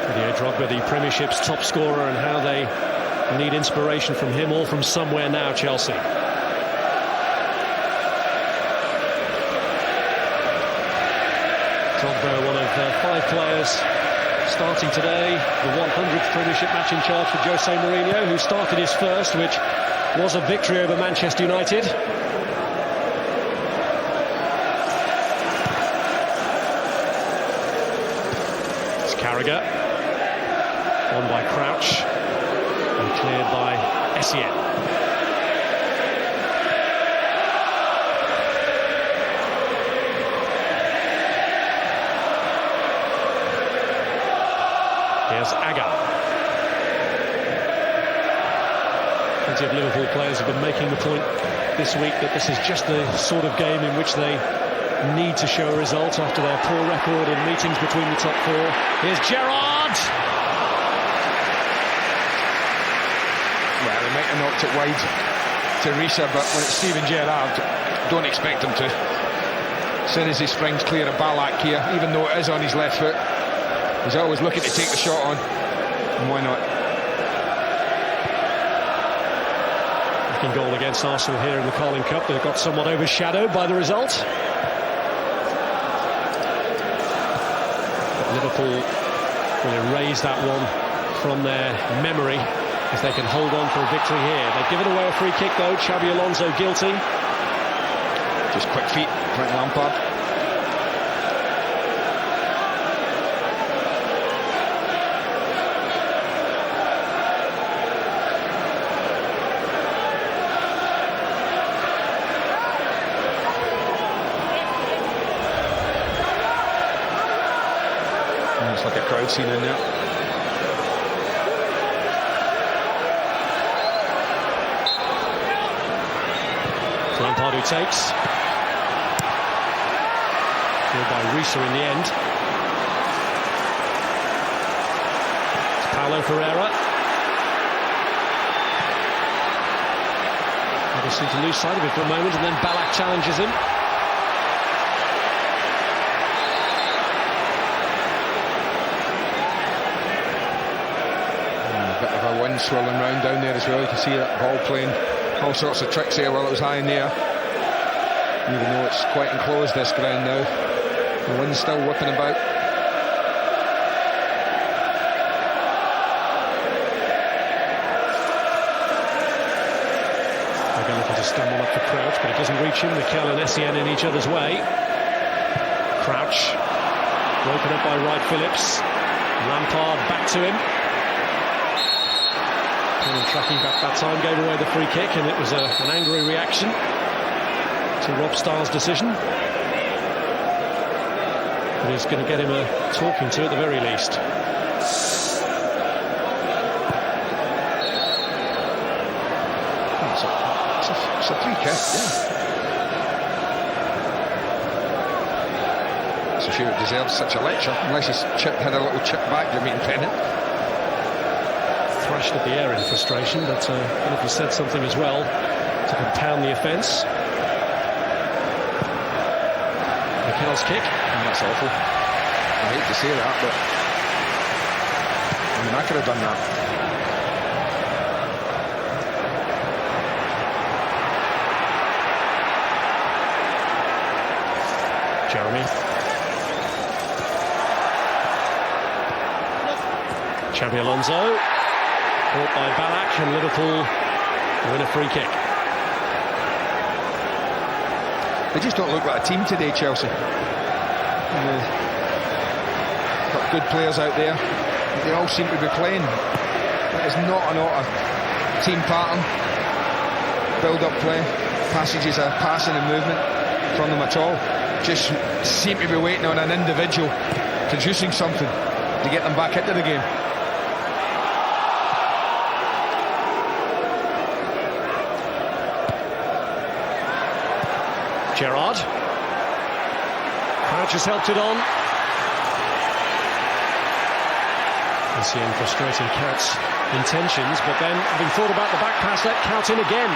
Didier Drogba, the Premiership's top scorer, and how they need inspiration from him, all from somewhere now, Chelsea. Drogba, one of 5 players starting today, the 100th Premiership match in charge for Jose Mourinho, who started his first, which was a victory over Manchester United. It's Carragher, won by Crouch, and cleared by Essien. Here's Aga. Plenty of Liverpool players have been making the point this week that this is just the sort of game in which they need to show a result after their poor record in meetings between the top 4. Here's Gerrard! Well, they might have knocked it wide to Risa, but when it's Steven Gerrard, don't expect him to. As soon as he springs clear of Ballack here, even though it is on his left foot, he's always looking to take the shot on, and why not? Second goal against Arsenal here in the Carling Cup. They've got somewhat overshadowed by the result. But Liverpool will erase that one from their memory if they can hold on for a victory here. They've given away a free kick though. Xabi Alonso guilty. Just quick feet, Frank Lampard. It's like a crowd scene in there. Lampard who takes. Killed by Risa in the end. It's Paulo Ferreira. They seem to lose sight of it for a moment, and then Ballack challenges him. Bit of a wind swirling round down there as well. You can see that ball playing all sorts of tricks there while it was high in the air. Even though it's quite enclosed, this ground now, the wind's still whipping about. They're looking to stumble up for Crouch, but it doesn't reach him. Mikel and Essien in each other's way. Crouch broken up by Wright-Phillips. Lampard back to him. And tracking back that time, gave away the free kick, and it was an angry reaction to Rob Starr's decision. But it's going to get him a talking to at the very least. It's a free kick, yeah. So sure it deserves such a lecture, unless his chip had a little chip back, Jermaine Pennant. Thrashed at the air in frustration, but Liverpool said something as well to compound the offence. Mikel's kick. That's awful. I hate to say that, but I mean, I could have done that. Jeremy. Xabi Alonso. Caught by Ballack, and Liverpool win a free kick. They just don't look like a team today, Chelsea. Got good players out there. They all seem to be playing. That is not a team pattern. build-up play, passages of passing and movement from them at all. Just seem to be waiting on an individual producing something to get them back into the game. Gerrard. Crouch has helped it on. Seeing frustrating Kuyt's intentions, but then having thought about the back pass, let Kuyt in again.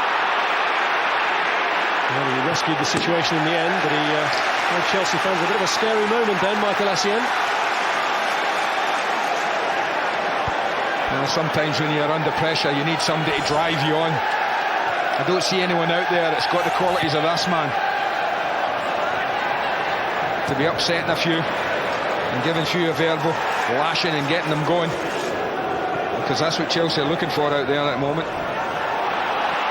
Well, he rescued the situation in the end, but he gave Chelsea fans a bit of a scary moment then, Michael Essien. Well, sometimes when you're under pressure, you need somebody to drive you on. I don't see anyone out there that's got the qualities of this man. To be upsetting a few and giving few a verbal lashing and getting them going, because that's what Chelsea are looking for out there at the moment.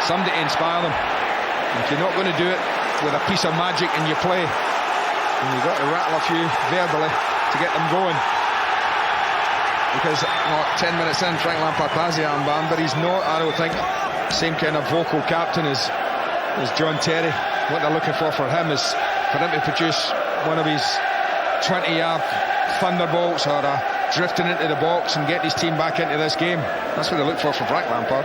Somebody to inspire them. And if you're not going to do it with a piece of magic in your play, then you've got to rattle a few verbally to get them going. Because 10 minutes in, Frank Lampard has the armband, but he's not, I don't think, same kind of vocal captain as John Terry. What they're looking for him is for him to produce one of his 20-yard thunderbolts or drifting into the box and get his team back into this game. That's what they look for from Frank Lampard.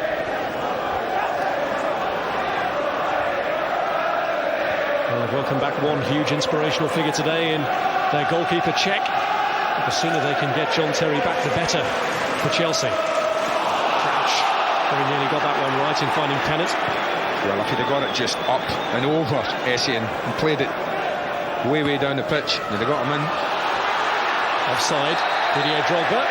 Well, they've welcomed back one huge inspirational figure today in their goalkeeper Čech. The sooner they can get John Terry back, the better for Chelsea. Crouch very nearly got that one right in finding Pennant. Well, if he'd have got it just up and over Essien and played it way down the pitch, they'd have got him in. Offside, Didier Drogba.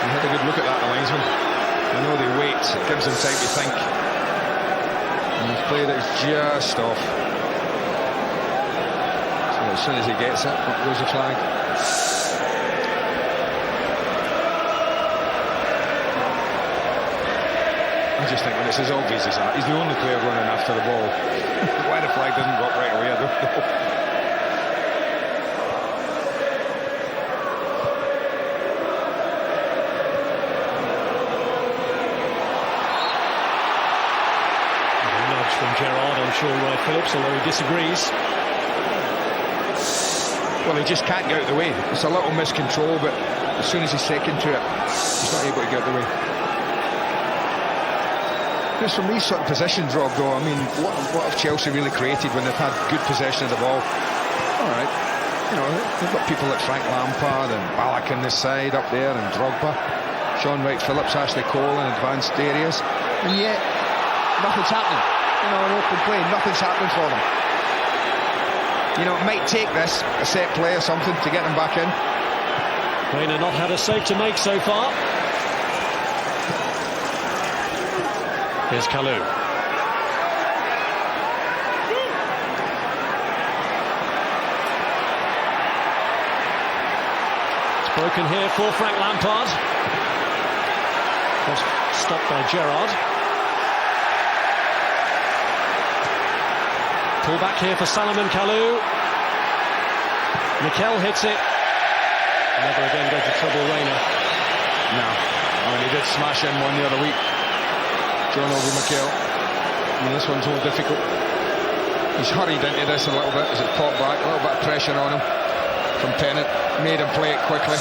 He had a good look at that, the linesman. I know they wait, it gives them time to think. And he's played it just off. So as soon as he gets it, up goes the flag. I just think when it's as obvious as that, he's the only player running after the ball. Why the flag doesn't go up right away, I don't know. From Gerrard on Sean Wright-Phillips, although he disagrees. Well, he just can't get out of the way. It's a little miscontrol, but as soon as he's second to it, he's not able to get out of the way. Because from these sort of positions, Rob, though, I mean, what have Chelsea really created when they've had good possession of the ball? All right, you know, they've got people like Frank Lampard and Ballack on this side up there, and Drogba, Sean Wright-Phillips, Ashley Cole in advanced areas, and yet nothing's happening. You know, an open play, nothing's happening for them. You know, it might take this, a set play or something, to get them back in. Reina not had a save to make so far. Here's Kalou. It's broken here for Frank Lampard. Was stopped by Gerrard. Pull back here for Salomon Kalou. Mikel hits it. Never again go to trouble Reina. No. I mean, he did smash in one the other week, John Obi Mikel. I mean, this one's more difficult. He's hurried into this a little bit as it popped back. A little bit of pressure on him from Pennant. Made him play it quickly.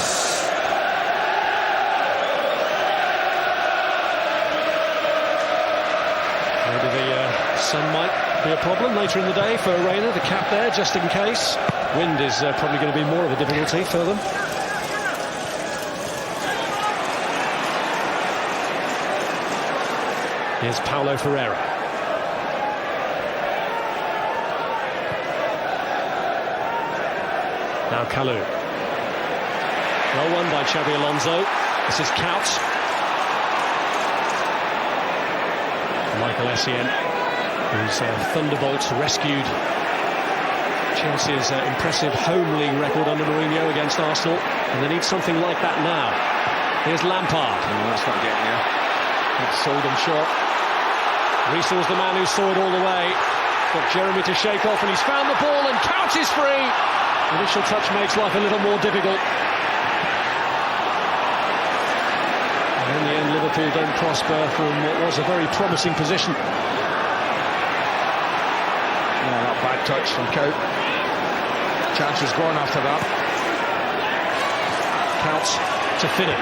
Maybe the sun might be a problem later in the day for Reina, the cap there, just in case. Wind is probably going to be more of a difficulty for them. Here's Paulo Ferreira. Now Kalou. Well won by Xabi Alonso. This is Kuyt. Michael Essien, whose Thunderbolts rescued Chelsea's impressive home league record under Mourinho against Arsenal, and they need something like that now. Here's Lampard. Oh, that's not getting there. It's sold him short. Rees was the man who saw it all the way. Got Jeremy to shake off, and he's found the ball, and Kuyt is free. Initial touch makes life a little more difficult. In the end, Liverpool don't prosper from what was a very promising position. Yeah, not bad touch from Kuyt. Chance was gone after that. Kuyt to Finney.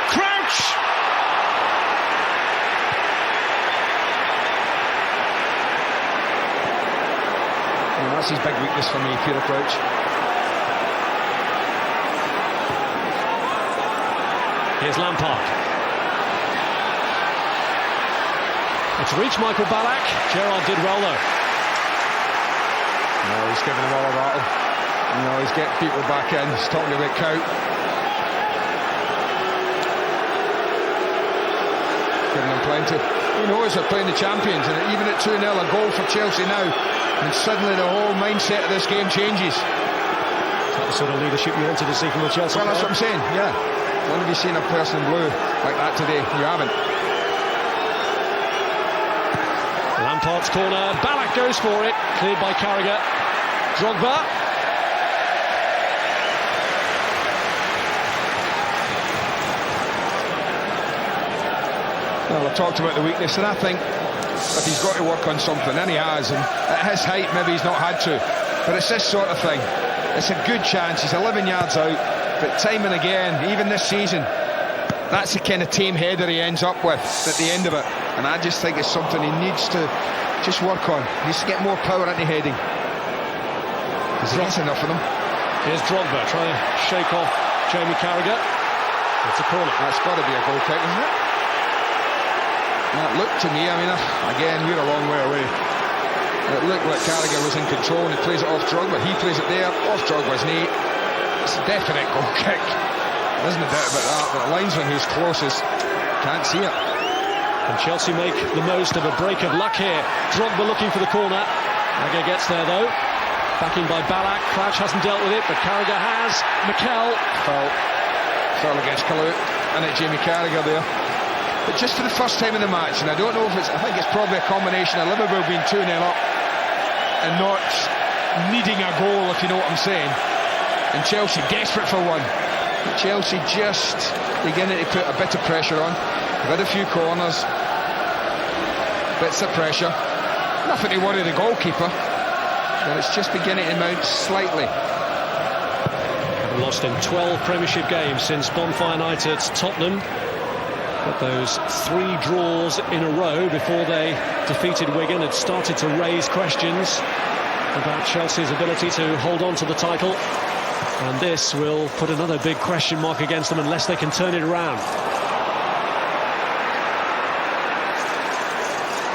Crouch! And that's his big weakness for me, Petr Crouch. Here's Lampard. It's reached Michael Ballack. Gerrard did well though. No, he's giving them all a rattle. You know, he's getting people back in. He's talking about Kuyt. Giving them plenty. He knows they're playing the champions, and even at 2-0, a goal for Chelsea now, and suddenly the whole mindset of this game changes. Is that the sort of leadership you wanted to see from the Chelsea Well, that's what I'm saying, yeah. When have you seen a person in blue like that today? You haven't. Lampard's corner, Ballack goes for it, cleared by Carragher. Drogba. Well, I've talked about the weakness, and I think if he's got to work on something, and he has, and at his height maybe he's not had to, but it's this sort of thing. It's a good chance, he's 11 yards out, but time and again, even this season, that's the kind of tame header he ends up with at the end of it, and I just think it's something he needs to just work on. He needs to get more power into heading, because he gets enough of them. Here's Drogba trying to shake off Jamie Carragher. It's a corner. That's got to be a goal kick, isn't it? That looked to me, I mean, again, we're a long way away. It looked like Carragher was in control and he plays it off Drogba. He plays it there, off Drogba's knee. It's a definite goal kick. There's no doubt about that, but the linesman who's closest can't see it. And Chelsea make the most of a break of luck here. Drogba looking for the corner. Carragher gets there though. Backing by Ballack. Crouch hasn't dealt with it, but Carragher has. Mikel. Foul against Kuyt and at Jamie Carragher there. But just for the first time in the match, and I don't know if it's, I think it's probably a combination of Liverpool being 2-0 up and not needing a goal, if you know what I'm saying, and Chelsea desperate for one. But Chelsea just beginning to put a bit of pressure on. They've had a few corners, bits of pressure, nothing to worry the goalkeeper, but it's just beginning to mount slightly. They've lost in 12 Premiership games since bonfire night at Tottenham. But those 3 draws in a row before they defeated Wigan had started to raise questions about Chelsea's ability to hold on to the title. And this will put another big question mark against them unless they can turn it around.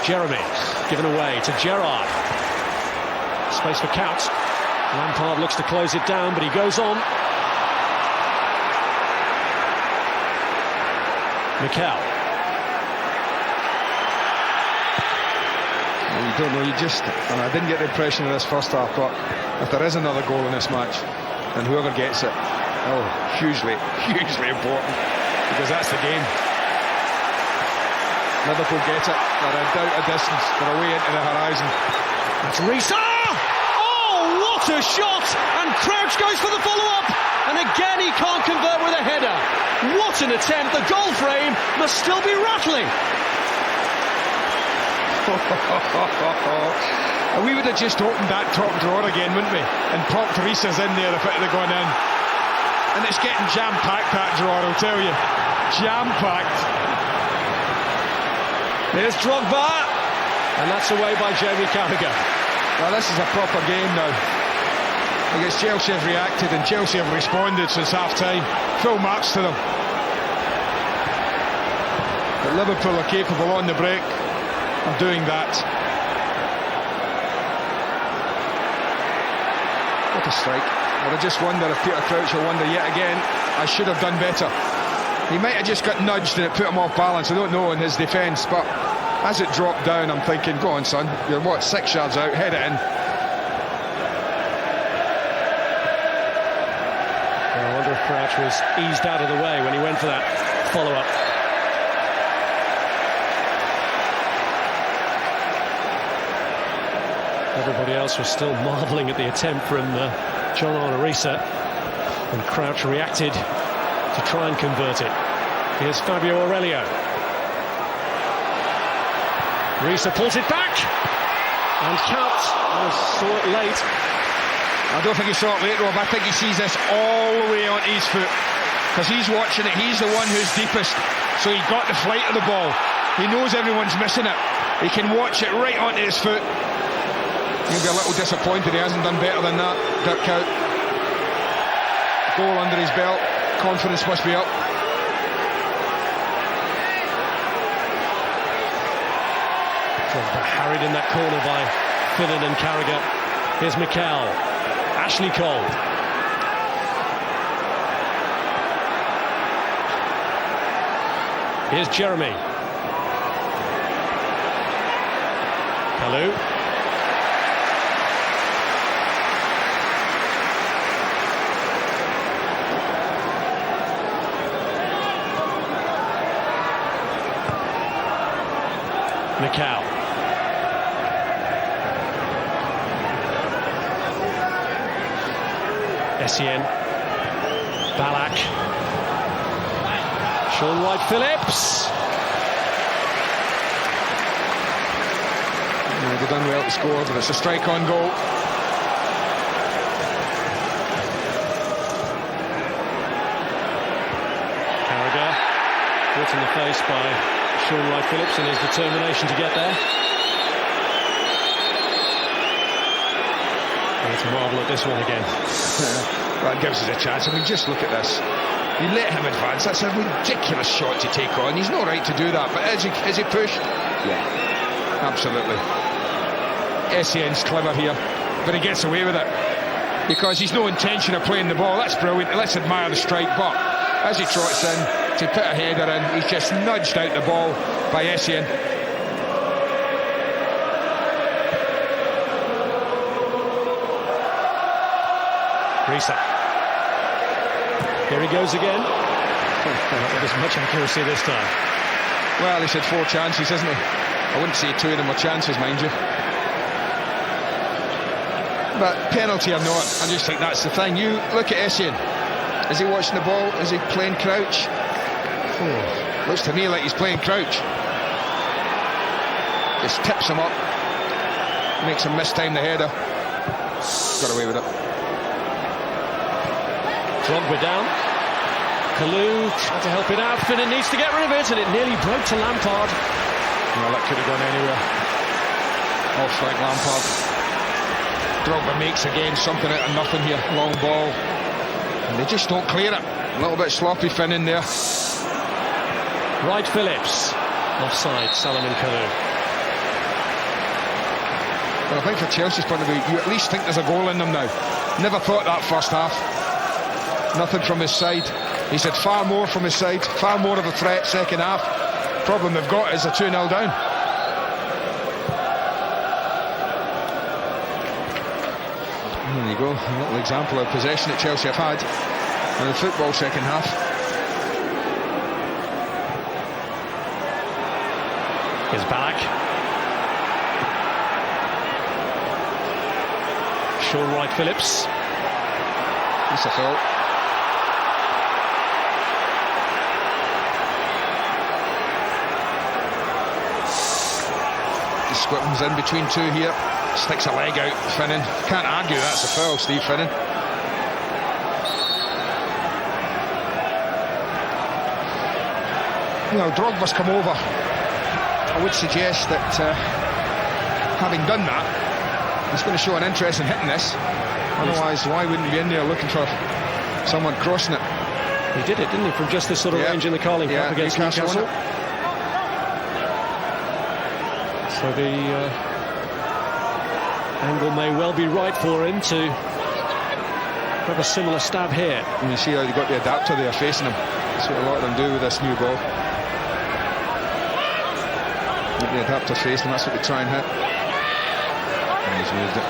Jeremy given away to Gerrard. Space for Kuyt. Lampard looks to close it down, but he goes on. Mikel. You don't know, you just, and I didn't get the impression of this first half, but if there is another goal in this match, and whoever gets it, oh, hugely important, because that's the game. Liverpool get it, they're a doubt a distance, they're away into the horizon. That's Reina. Oh, what a shot! And Crouch goes for the follow-up, and again he can't convert with a header. What an attempt! The goal frame must still be rattling. We would have just opened that top drawer again, wouldn't we? And popped Reese's in there if it had gone in. And it's getting jam-packed, that drawer, I'll tell you. Jam-packed. There's Drogba, and that's away by Jamie Carragher. Well, this is a proper game now. I guess Chelsea have reacted and Chelsea have responded since half-time. Full marks to them. But Liverpool are capable on the break of doing that. What a strike. But I just wonder if Petr Crouch will wonder yet again, I should have done better. He might have just got nudged and it put him off balance, I don't know, in his defence, but as it dropped down, I'm thinking, go on, son, you're what, 6 yards out, head it in. I wonder if Crouch was eased out of the way when he went for that follow-up. Everybody else was still marvelling at the attempt from John Arnorisa, and Crouch reacted to try and convert it. Here's Fabio Aurelio. Risa pulls it back, and Kuyt saw it late. I don't think he saw it late, Rob. I think he sees this all the way onto his foot, because he's watching it. He's the one who's deepest, so he got the flight of the ball. He knows everyone's missing it. He can watch it right onto his foot. He'll be a little disappointed he hasn't done better than that, Dirk Kuyt. Goal under his belt, confidence must be up. Harried in that corner by Finnan and Carragher. Here's Mikel. Ashley Cole. Here's Jeremy. Kalou. Mikel. Essien. Ballack. Sean Wright-Phillips. They've done well to score, but it's a strike on goal. Carragher. Caught in the face by Sean Wright-Phillips in his determination to get there. Let's marvel at this one again. That gives us a chance. I mean, just look at this. You let him advance. That's a ridiculous shot to take on. He's no right to do that, but is he pushed? Yeah, absolutely. Essien's clever here, but he gets away with it because he's no intention of playing the ball. That's brilliant. Let's admire the strike, but as he trots in to put a header in, he's just nudged out the ball by Essien. Risa. Here he goes again. Not with as much accuracy this time. Well, he said 4 chances, isn't he? I wouldn't say 2 of them were chances, mind you. But penalty or not, I just think that's the thing. You look at Essien. Is he watching the ball? Is he playing crouch? Looks to me like he's playing crouch. Just tips him up. Makes him mistime the header. Got away with it. Drogba down. Kalou tried to help it out. Finnan needs to get rid of it, and it nearly broke to Lampard. Well, that could have gone anywhere. Off Frank Lampard. Drogba makes again something out of nothing here. Long ball. And they just don't clear it. A little bit sloppy Finnan there. Wright-Phillips. Offside, Salomon Kalou. But I think for Chelsea's point of view, you at least think there's a goal in them now. Never thought that first half. Nothing from his side. He's had far more from his side, far more of a threat second half. Problem they've got is a 2-0 down. There you go, a little example of possession that Chelsea have had in the football second half. Here's Ballack. Sean Wright-Phillips. It's a foul. Squibs in between 2 here. Sticks a leg out, Finnan. Can't argue that's a foul, Steve Finnan. Well, Drogba's come over. I would suggest that having done that, he's going to show an interest in hitting this. Otherwise, why wouldn't he be in there looking for someone crossing it? He did it, didn't he, from just this sort of range in the Carling Cup against Newcastle. So the angle may well be right for him to have a similar stab here. And you see how they got the adapter there facing him. That's what a lot of them do with this new ball. Get the adapter facing him, that's what they try and hit. And he's moved it.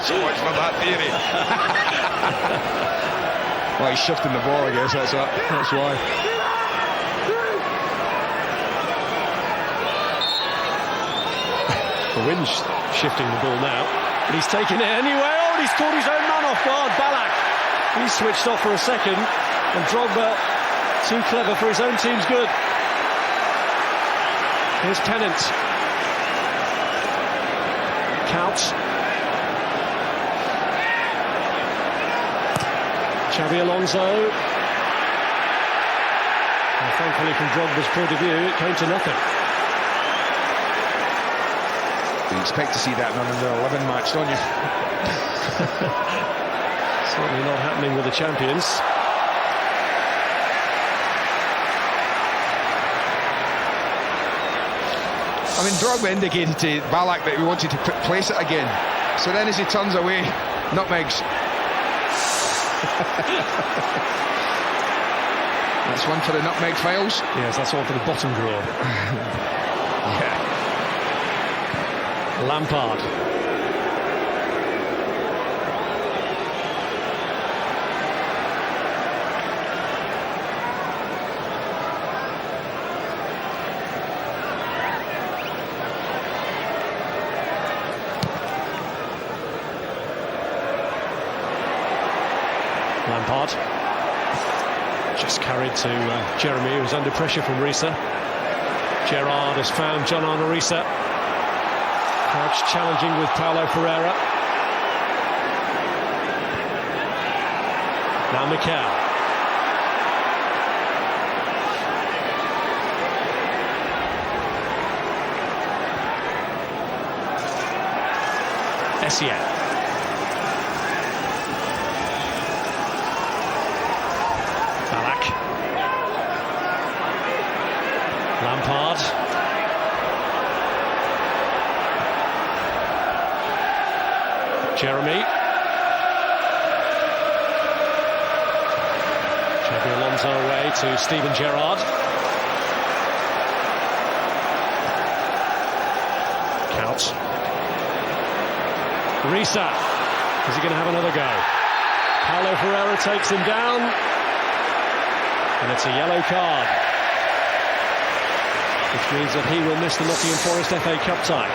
So much for that theory. Well, he's shifting the ball, I guess, that's why. The wind's shifting the ball now, but he's taken it anyway. Oh, and he's caught his own man off guard. Ballack, he switched off for a second, and Drogba Too clever for his own team's good. Here's Pennant. Kuyt. Xabi Alonso. And thankfully, from Drogba's point of view, it came to nothing. You expect to see that in another 11 match, don't you? Certainly not happening with the champions. I mean, Drogba indicated to Ballack that he wanted to place it again. So then as he turns away, nutmegs. That's one for the nutmeg files. Yes, that's all for the bottom drawer. Yeah. Lampard. Lampard. Just carried to Jeremy, who was under pressure from Risa. Gerrard has found John Arne Risa. Crouch challenging with Paulo Ferreira. Now Mikel. Essien. Ballack. Lampard. Jeremy. Xabi Alonso away to Steven Gerrard. Kuyt. Risa. Is he going to have another go? Paulo Ferreira takes him down. And it's a yellow card, which means that he will miss the Nottingham Forest FA Cup tie.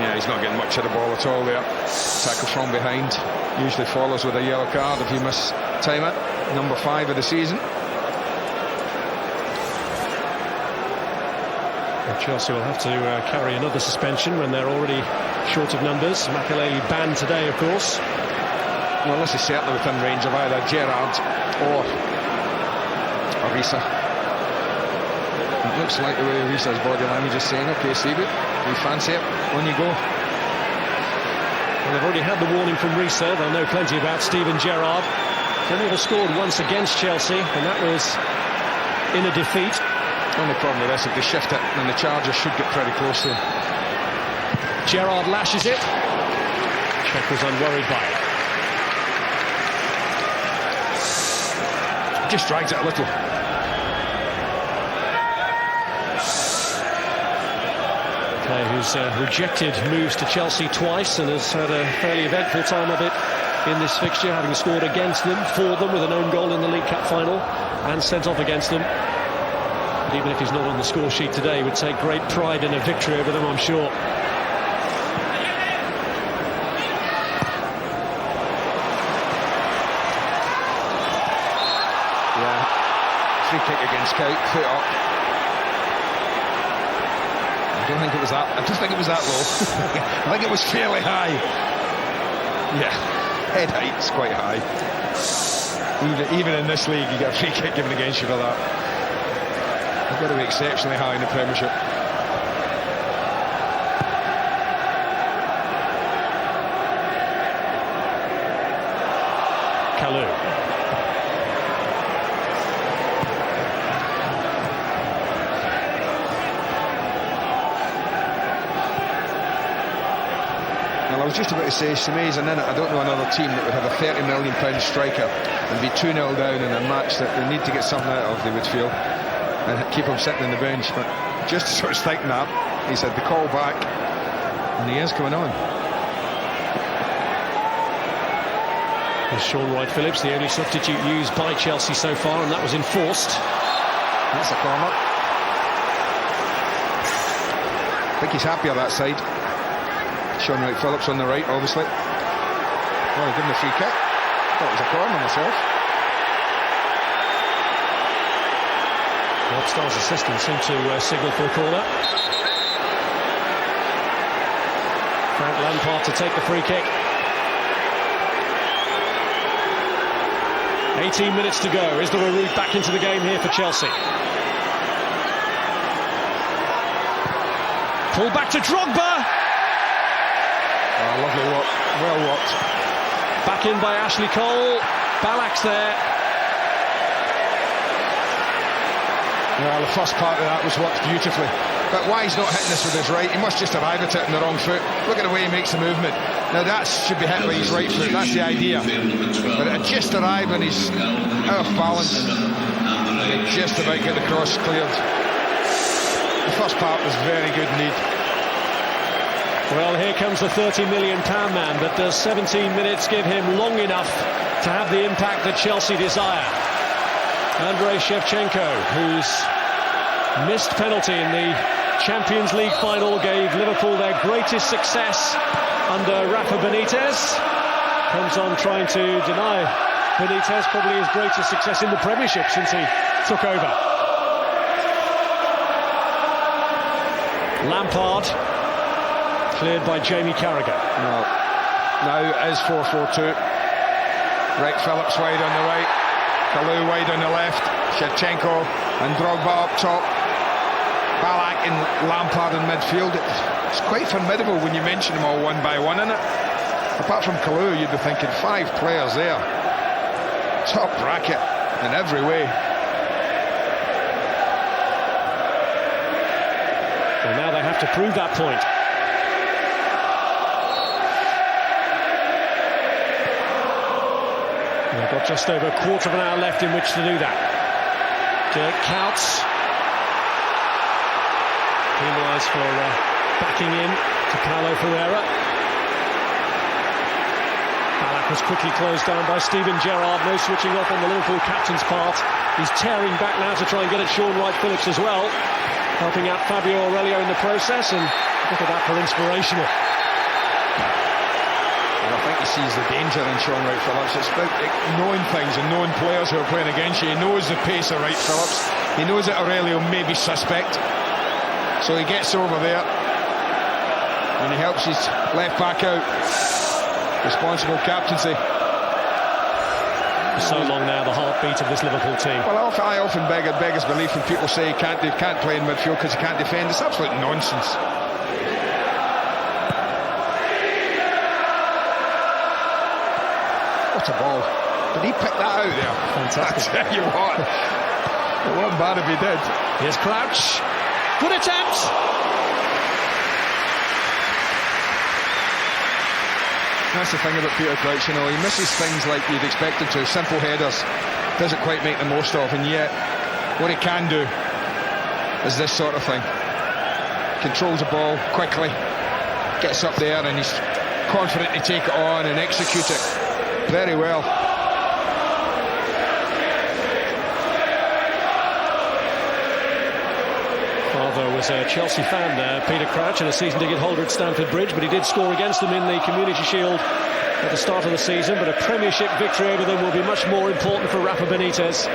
Yeah, he's not getting much of the ball at all there. Tackle from behind usually follows with a yellow card if you miss time it. Number 5 of the season. Well, Chelsea will have to carry another suspension when they're already short of numbers. Makelele banned today, of course. Well, this is certainly within range of either Gerrard or Risa. It looks like the way Risa's body language is saying, okay, Steve, we fancy it, on you go. Well, they've already had the warning from Risa. They'll know plenty about Steven Gerrard. He's only ever scored once against Chelsea, and that was in a defeat. Only problem with this, if they shift it, then the Chargers should get pretty close to him. Gerrard lashes it. Czech was unworried by it. Just drags it a little. Player who's rejected moves to Chelsea twice and has had a fairly eventful time of it in this fixture, having scored against them, for them, with an own goal in the League Cup final, and sent off against them. But even if he's not on the score sheet today, he would take great pride in a victory over them, I'm sure. Free kick against Kuyt, foot up. I don't think it was that. I don't think it was that low. I think it was fairly high. Yeah, head height's quite high. Even in this league, you get a free kick given against you for that. You've got to be exceptionally high in the Premiership. Kalou. I was just about to say, Seme's in it. I don't know another team that would have a £30 million striker and be 2-0 down in a match that they need to get something out of, they would feel, and keep him sitting on the bench. But just as I was thinking that, he said the call back, and he is coming on. There's Sean Wright-Phillips, the only substitute used by Chelsea so far, and that was enforced. That's a corner. I think he's happy on that side. Sean Wright-Phillips on the right, obviously. Well, he gave him a free kick. Thought it was a corner myself. Star's assistant seemed to signal for a corner. Frank Lampard to take the free kick. 18 minutes to go. Is there a route back into the game here for Chelsea? Pull back to Drogba. Oh, lovely work. Well worked. Back in by Ashley Cole. Balak's there. Well, the first part of that was worked beautifully. But why he's not hitting this with his right? He must just arrive at it in the wrong foot. Look at the way he makes the movement. Now that should be hit with his right foot. That's the idea. But it just arrived and he's out of balance. He just about get the cross cleared. The first part was very good indeed. Well, here comes the £30 million man, but does 17 minutes give him long enough to have the impact that Chelsea desire? Andrei Shevchenko, whose missed penalty in the Champions League final gave Liverpool their greatest success under Rafa Benitez, comes on trying to deny Benitez probably his greatest success in the Premiership since he took over. Lampard cleared by Jamie Carragher. No. Now it is 4-4-2. Right, Phillips wide on the right, Kalou wide on the left, Shevchenko and Drogba up top, Balak and Lampard in midfield. It's quite formidable when you mention them all one by one, isn't it? Apart from Kalou, you'd be thinking 5 players there. Top bracket in every way. Well, now they have to prove that point. They've got just over a quarter of an hour left in which to do that. Dirk Kuyt penalised for backing in to Paulo Ferreira. Balak was quickly closed down by Steven Gerrard. No switching off on the Liverpool captain's part. He's tearing back now to try and get at Sean Wright-Phillips as well, helping out Fabio Aurelio in the process, and look at that for inspirational. I think he sees the danger in Sean Wright-Phillips. It's about knowing things and knowing players who are playing against you. He knows the pace of Wright-Phillips. He knows that Aurelio may be suspect. So he gets over there and he helps his left back out. Responsible captaincy. So long now the heartbeat of this Liverpool team. Well, I often beg his belief when people say he can't play in midfield because he can't defend. It's absolute nonsense. What a ball. Did he pick that out there? Fantastic. I tell you what. It wasn't bad if he did. Here's Crouch. Good attempt. That's the thing about Petr Crouch, you know, he misses things like you'd expect him to. Simple headers, doesn't quite make the most of, and yet what he can do is this sort of thing. Controls the ball quickly, gets up there, and he's confident to take it on and execute it very well. Father was a Chelsea fan, Petr Crouch, and a season ticket holder at Stamford Bridge, but he did score against them in the Community Shield at the start of the season. But a Premiership victory over them will be much more important for Rafa Benitez.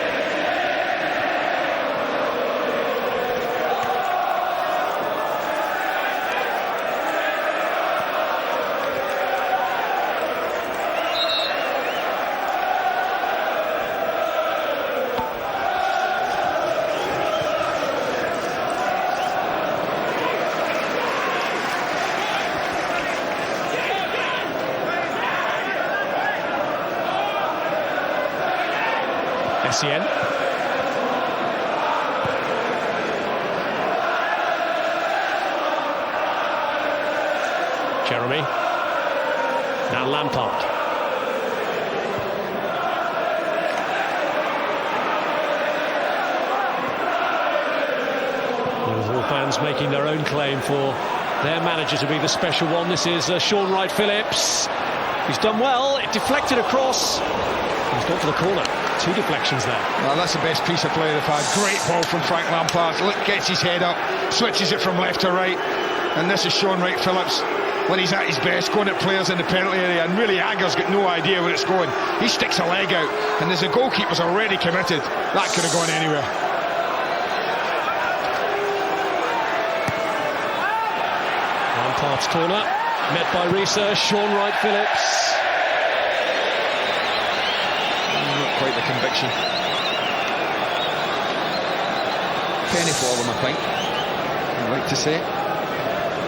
Essien. Jeremy. Now Lampard. Liverpool fans making their own claim for their manager to be the special one. This is Sean Wright-Phillips. He's done well. It deflected across. He's gone for the corner. 2 deflections there. Well, that's the best piece of play they've had. Great ball from Frank Lampard. Look, gets his head up, switches it from left to right. And this is Sean Wright-Phillips when he's at his best, going at players in the penalty area, and really Agger's got no idea where it's going. He sticks a leg out, and as the goalkeeper's already committed, that could have gone anywhere. Lampard's corner, met by Risa, Sean Wright-Phillips. Not quite the conviction. Penny for them, I think. I'd like to say.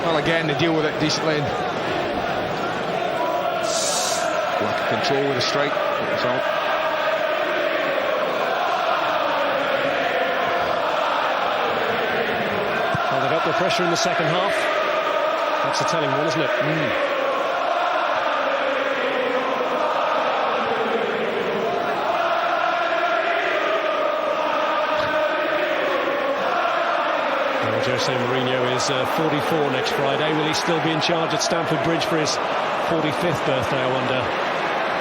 Well, again, they deal with it decently. Lack of control with a strike. That's all. Well, they've upped the pressure in the second half. That's a telling one, isn't it? Jose Mourinho is 44 next Friday. Will he still be in charge at Stamford Bridge for his 45th birthday, I wonder?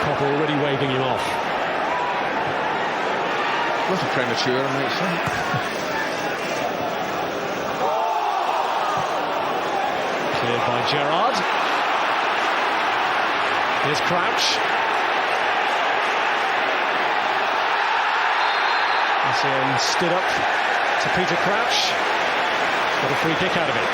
Copper already waving him off. A little premature, I might say. Cleared by Gerrard. Here's Crouch. And stood up to Petr Crouch. Got a free kick out of it.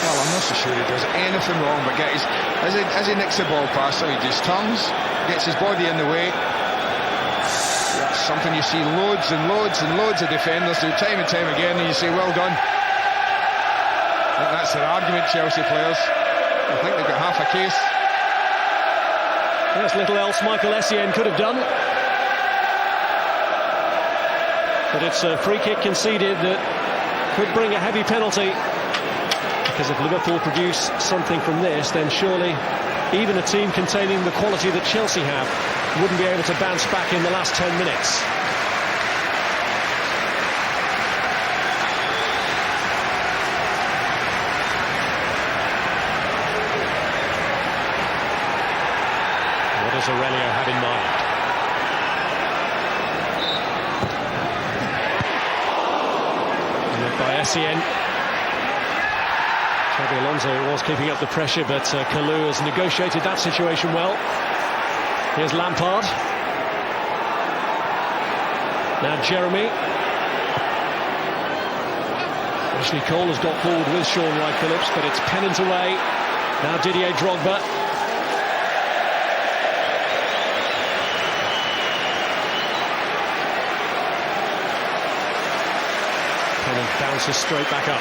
Well, I'm not so sure he does anything wrong, but as he nicks the ball past him, he just turns, gets his body in the way. That's something you see loads and loads and loads of defenders do time and time again, and you say, well done. I think that's their argument, Chelsea players. I think they've got half a case. There's little else Michael Essien could have done. But it's a free kick conceded that could bring a heavy penalty, because if Liverpool produce something from this, then surely even a team containing the quality that Chelsea have wouldn't be able to bounce back in the last 10 minutes. What does Aurelio have in mind? By Essien. Xabi Alonso was keeping up the pressure, but Kalou has negotiated that situation well. Here's Lampard. Now Jeremy. Ashley Cole has got forward with Sean Wright-Phillips, but it's Pennant away. Now Didier Drogba. Bounces straight back up.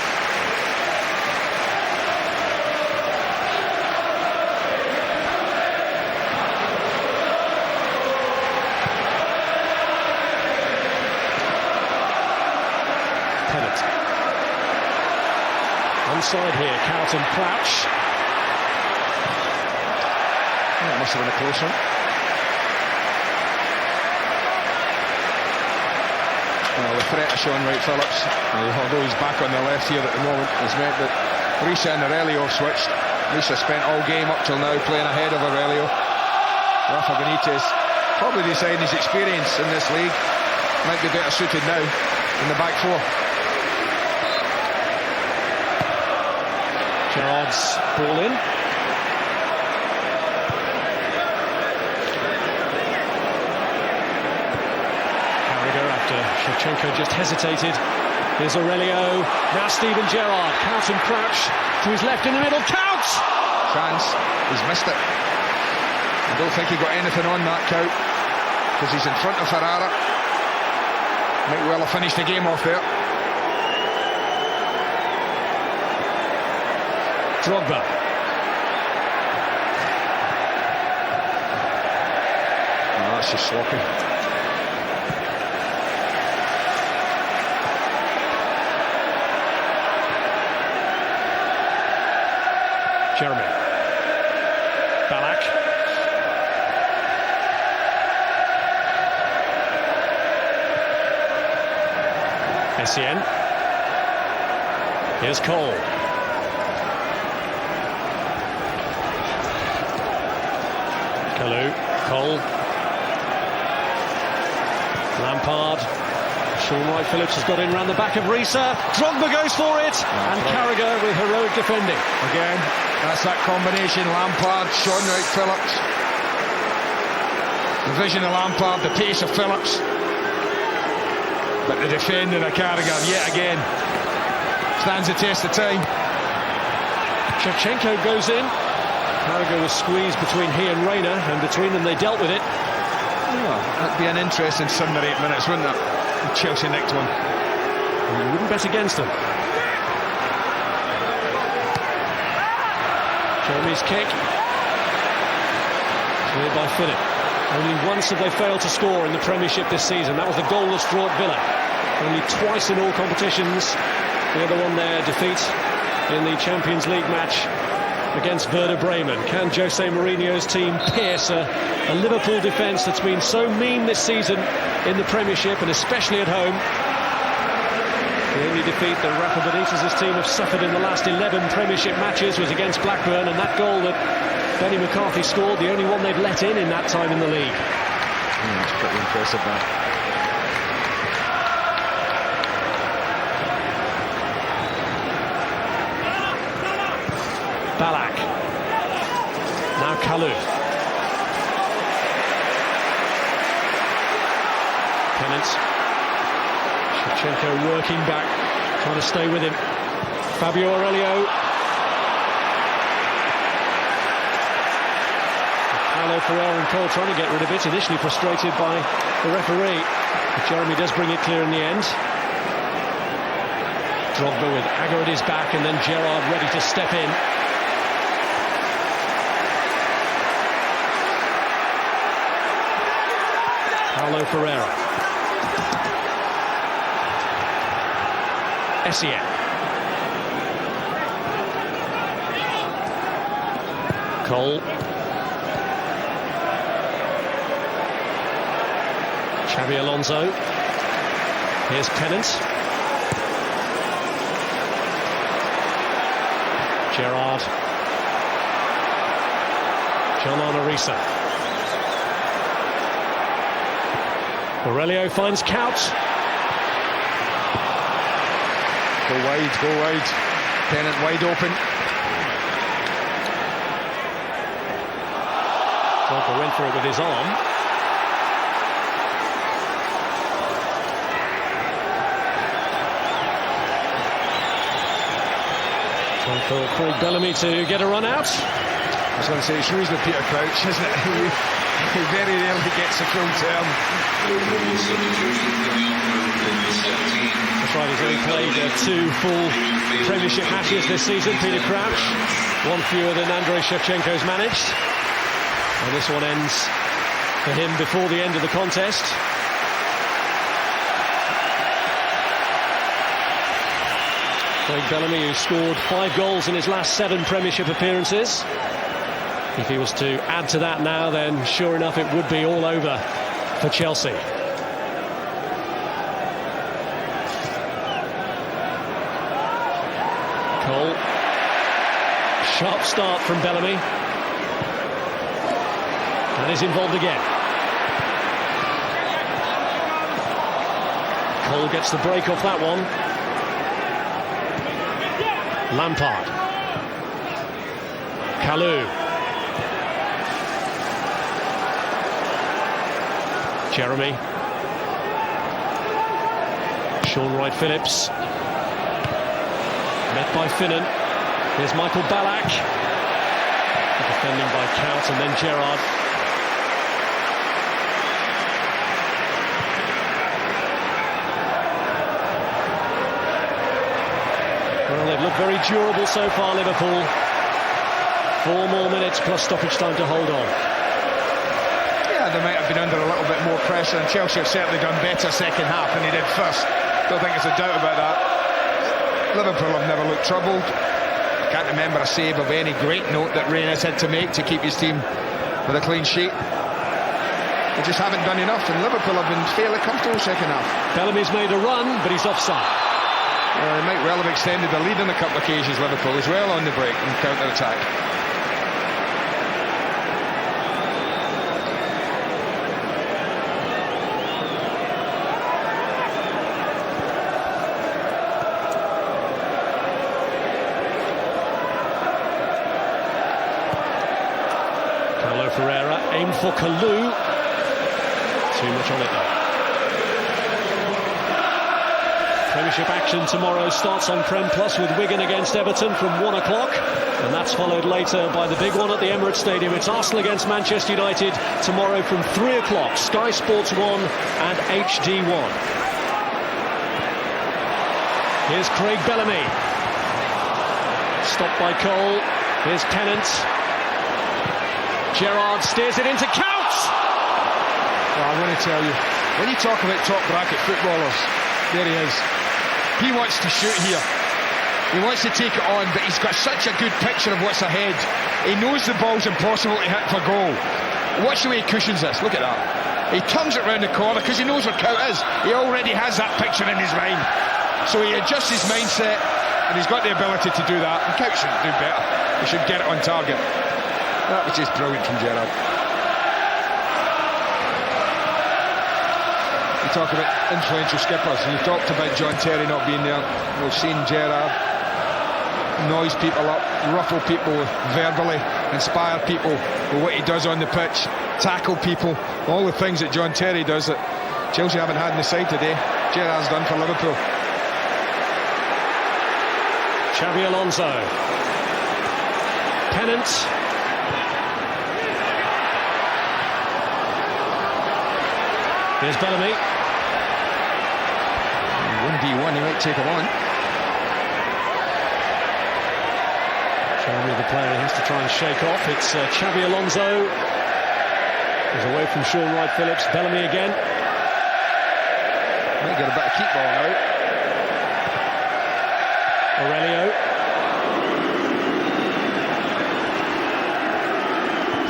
Pennant. Onside here, Carlton Crouch. That must have been a close one. Well, the threat of Sean Wright-Phillips, although he's back on the left here at the moment, has meant that Risa and Aurelio have switched. Risa spent all game up till now playing ahead of Aurelio. Rafa Benitez probably deciding his experience in this league might be better suited now in the back four. Gerrard's ball in. Shevchenko just hesitated. Here's Aurelio. Now Steven Gerrard. Carlton Crouch to his left in the middle. Counts! Chance. He's missed it. I don't think he got anything on that, Kuyt, because he's in front of Ferrara. Might well have finished the game off there. Drogba. Oh, that's just sloppy. Jeremy. Ballack. Essien. Here's Cole. Kalou. Cole. Lampard. Sean Wright-Phillips has got in round the back of Risa. Drogba goes for it. And Carragher with heroic defending. Again, that's that combination. Lampard, Sean Wright-Phillips. The vision of Lampard, the pace of Phillips. But the defending of Carragher, yet again, stands the test of time. Shevchenko goes in. Carragher was squeezed between he and Reina, and between them they dealt with it. Well, that'd be an interesting 7 or 8 minutes, wouldn't it? Chelsea nicked one. And you wouldn't bet against them. Jeremy's kick. Cleared by Philip. Only once have they failed to score in the Premiership this season. That was the goalless draw at Villa. Only twice in all competitions. The other one there, defeat in the Champions League match against Werder Bremen. Can Jose Mourinho's team pierce a Liverpool defence that's been so mean this season in the Premiership, and especially at home? The only defeat that Rafa Benitez's team have suffered in the last 11 Premiership matches was against Blackburn, and that goal that Benny McCarthy scored, the only one they've let in that time in the league. That's pretty impressive, that. Ballack. Now Kalou. Pennant. Shevchenko working back, trying to stay with him. Fabio Aurelio. Paulo Ferreira and Cole trying to get rid of it, initially frustrated by the referee. But Jeremy does bring it clear in the end. Drogba with Agger at his back, and then Gerrard ready to step in. Paulo Ferreira. Essien. Cole. Xabi Alonso. Here's Pennant. Gerrard. John Arisa. Aurelio finds Kuyt. Go wide. Pennant wide open. Drogba went for it with his arm. Time for Craig Bellamy to get a run out. I was going to say, it shows with Petr Crouch, isn't it? He very rarely gets a full term. That's right, he's only played 2 full Premiership matches this season, Petr Crouch. 1 fewer than Andrei Shevchenko's managed. And this one ends for him before the end of the contest. Craig Bellamy, who scored 5 goals in his last 7 Premiership appearances. If he was to add to that now, then sure enough it would be all over for Chelsea. Cole. Sharp start from Bellamy. And is involved again. Cole gets the break off that one. Lampard. Kalou. Jeremy. Sean Wright-Phillips. Met by Finnan. Here's Michael Ballack. Defending by Kuyt, and then Gerrard. Well, they've looked very durable so far, Liverpool. 4 more minutes plus stoppage time to hold on. Yeah, they might have been under a little bit more pressure, and Chelsea have certainly done better second half than they did first. Don't think there's a doubt about that. Liverpool have never looked troubled. I can't remember a save of any great note that Reina's had to make to keep his team with a clean sheet. They just haven't done enough, and Liverpool have been fairly comfortable second half. Bellamy's made a run, but he's offside. He might well have extended the lead on a couple of occasions, Liverpool, as well on the break and counter-attack. Paulo Ferreira aimed for Kalou. Too much on it though. Premiership action tomorrow starts on Prem Plus with Wigan against Everton from 1 o'clock. And that's followed later by the big one at the Emirates Stadium. It's Arsenal against Manchester United tomorrow from 3 o'clock. Sky Sports 1 and HD1. Here's Craig Bellamy. Stopped by Cole. Here's Pennant. Gerrard steers it into Kuyt. Well, I want to tell you, when you talk about top bracket footballers, there he is. He wants to shoot here. He wants to take it on, but he's got such a good picture of what's ahead. He knows the ball's impossible to hit for goal. Watch the way he cushions this. Look at that. He turns it round the corner because he knows where Kuyt is. He already has that picture in his mind. So he adjusts his mindset, and he's got the ability to do that. And Kuyt should do better. He should get it on target. That was just brilliant from Gerrard. You talk about influential skippers, and you talked about John Terry not being there. We've seen Gerrard noise people up, ruffle people verbally, inspire people with what he does on the pitch, tackle people, all the things that John Terry does that Chelsea haven't had in the side today. Gerrard's done for Liverpool. Xabi Alonso. Pennant. Here's Bellamy. 1v1, he might take him on. Xabi, the player he has to try and shake off. It's Xabi Alonso. He's away from Sean Wright-Phillips. Bellamy again. Might get a bit of keep ball now. Aurelio.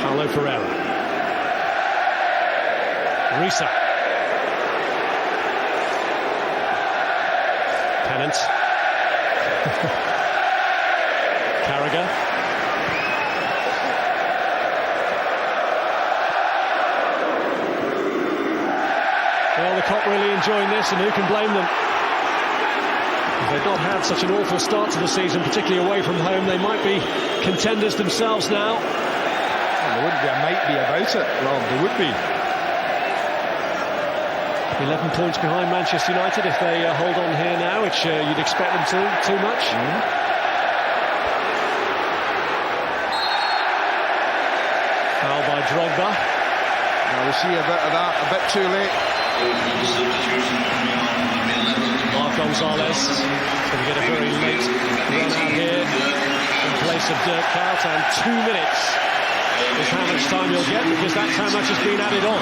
Paulo Ferreira. Risa. Pennant. Carragher. Well, the Kop really enjoying this, and who can blame them? If they've not had such an awful start to the season, particularly away from home, they might be contenders themselves now. Well, there wouldn't be a might be about it, Rob. There would be. 11 points behind Manchester United if they hold on here now, which you'd expect them to, too much. Foul by Drogba. Now we'll see a bit of that, a bit too late. Mark Gonzalez going to get a very late run out here in place of Dirk Kuyt, and 2 minutes is how much time you'll get, because that's how much has been added on.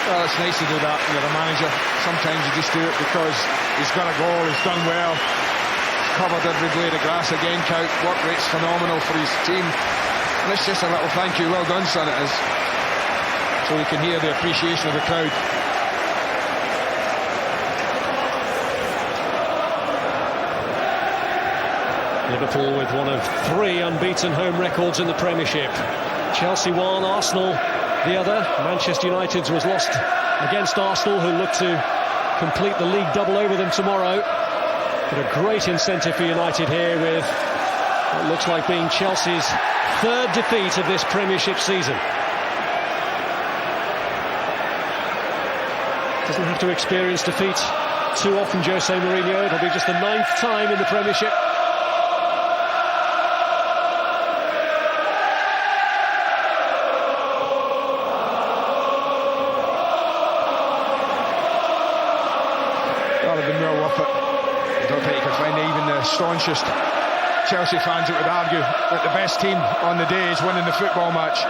Well, it's nice to do that when you're a manager. Sometimes you just do it because he's got a goal, he's done well, he's covered every blade of grass again. Kuyt, work rate's phenomenal for his team. And it's just a little thank you, well done son it is. So we can hear the appreciation of the crowd. Liverpool with one of 3 unbeaten home records in the Premiership. Chelsea 1, Arsenal the other. Manchester United's was lost against Arsenal, who look to complete the league double over them tomorrow. But a great incentive for United here, with what looks like being Chelsea's 3rd defeat of this Premiership season. Doesn't have to experience defeat too often, Jose Mourinho. It'll be just the 9th time in the Premiership. Well, they've been well worth it. I don't think you can find even the staunchest Chelsea fans that would argue that the best team on the day is winning the football match.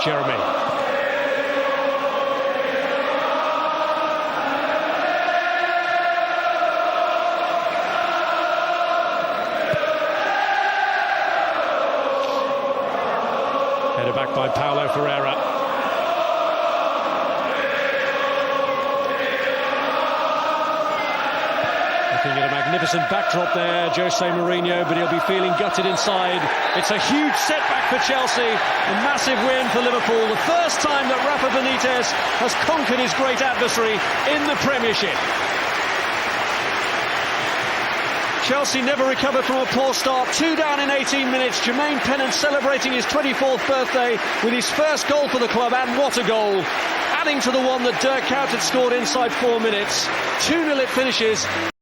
Jeremy. Headed back by Paulo Ferreira. Looking at a magnificent backdrop there, Jose Mourinho, but he'll be feeling gutted inside. It's a huge setback for Chelsea, a massive win for Liverpool, the first time that Rafa Benitez has conquered his great adversary in the Premiership. Chelsea never recovered from a poor start, 2 down in 18 minutes. Jermaine Pennant celebrating his 24th birthday with his first goal for the club, and what a goal. adding to the one that Dirk Kuyt had scored inside 4 minutes. 2-0 it finishes.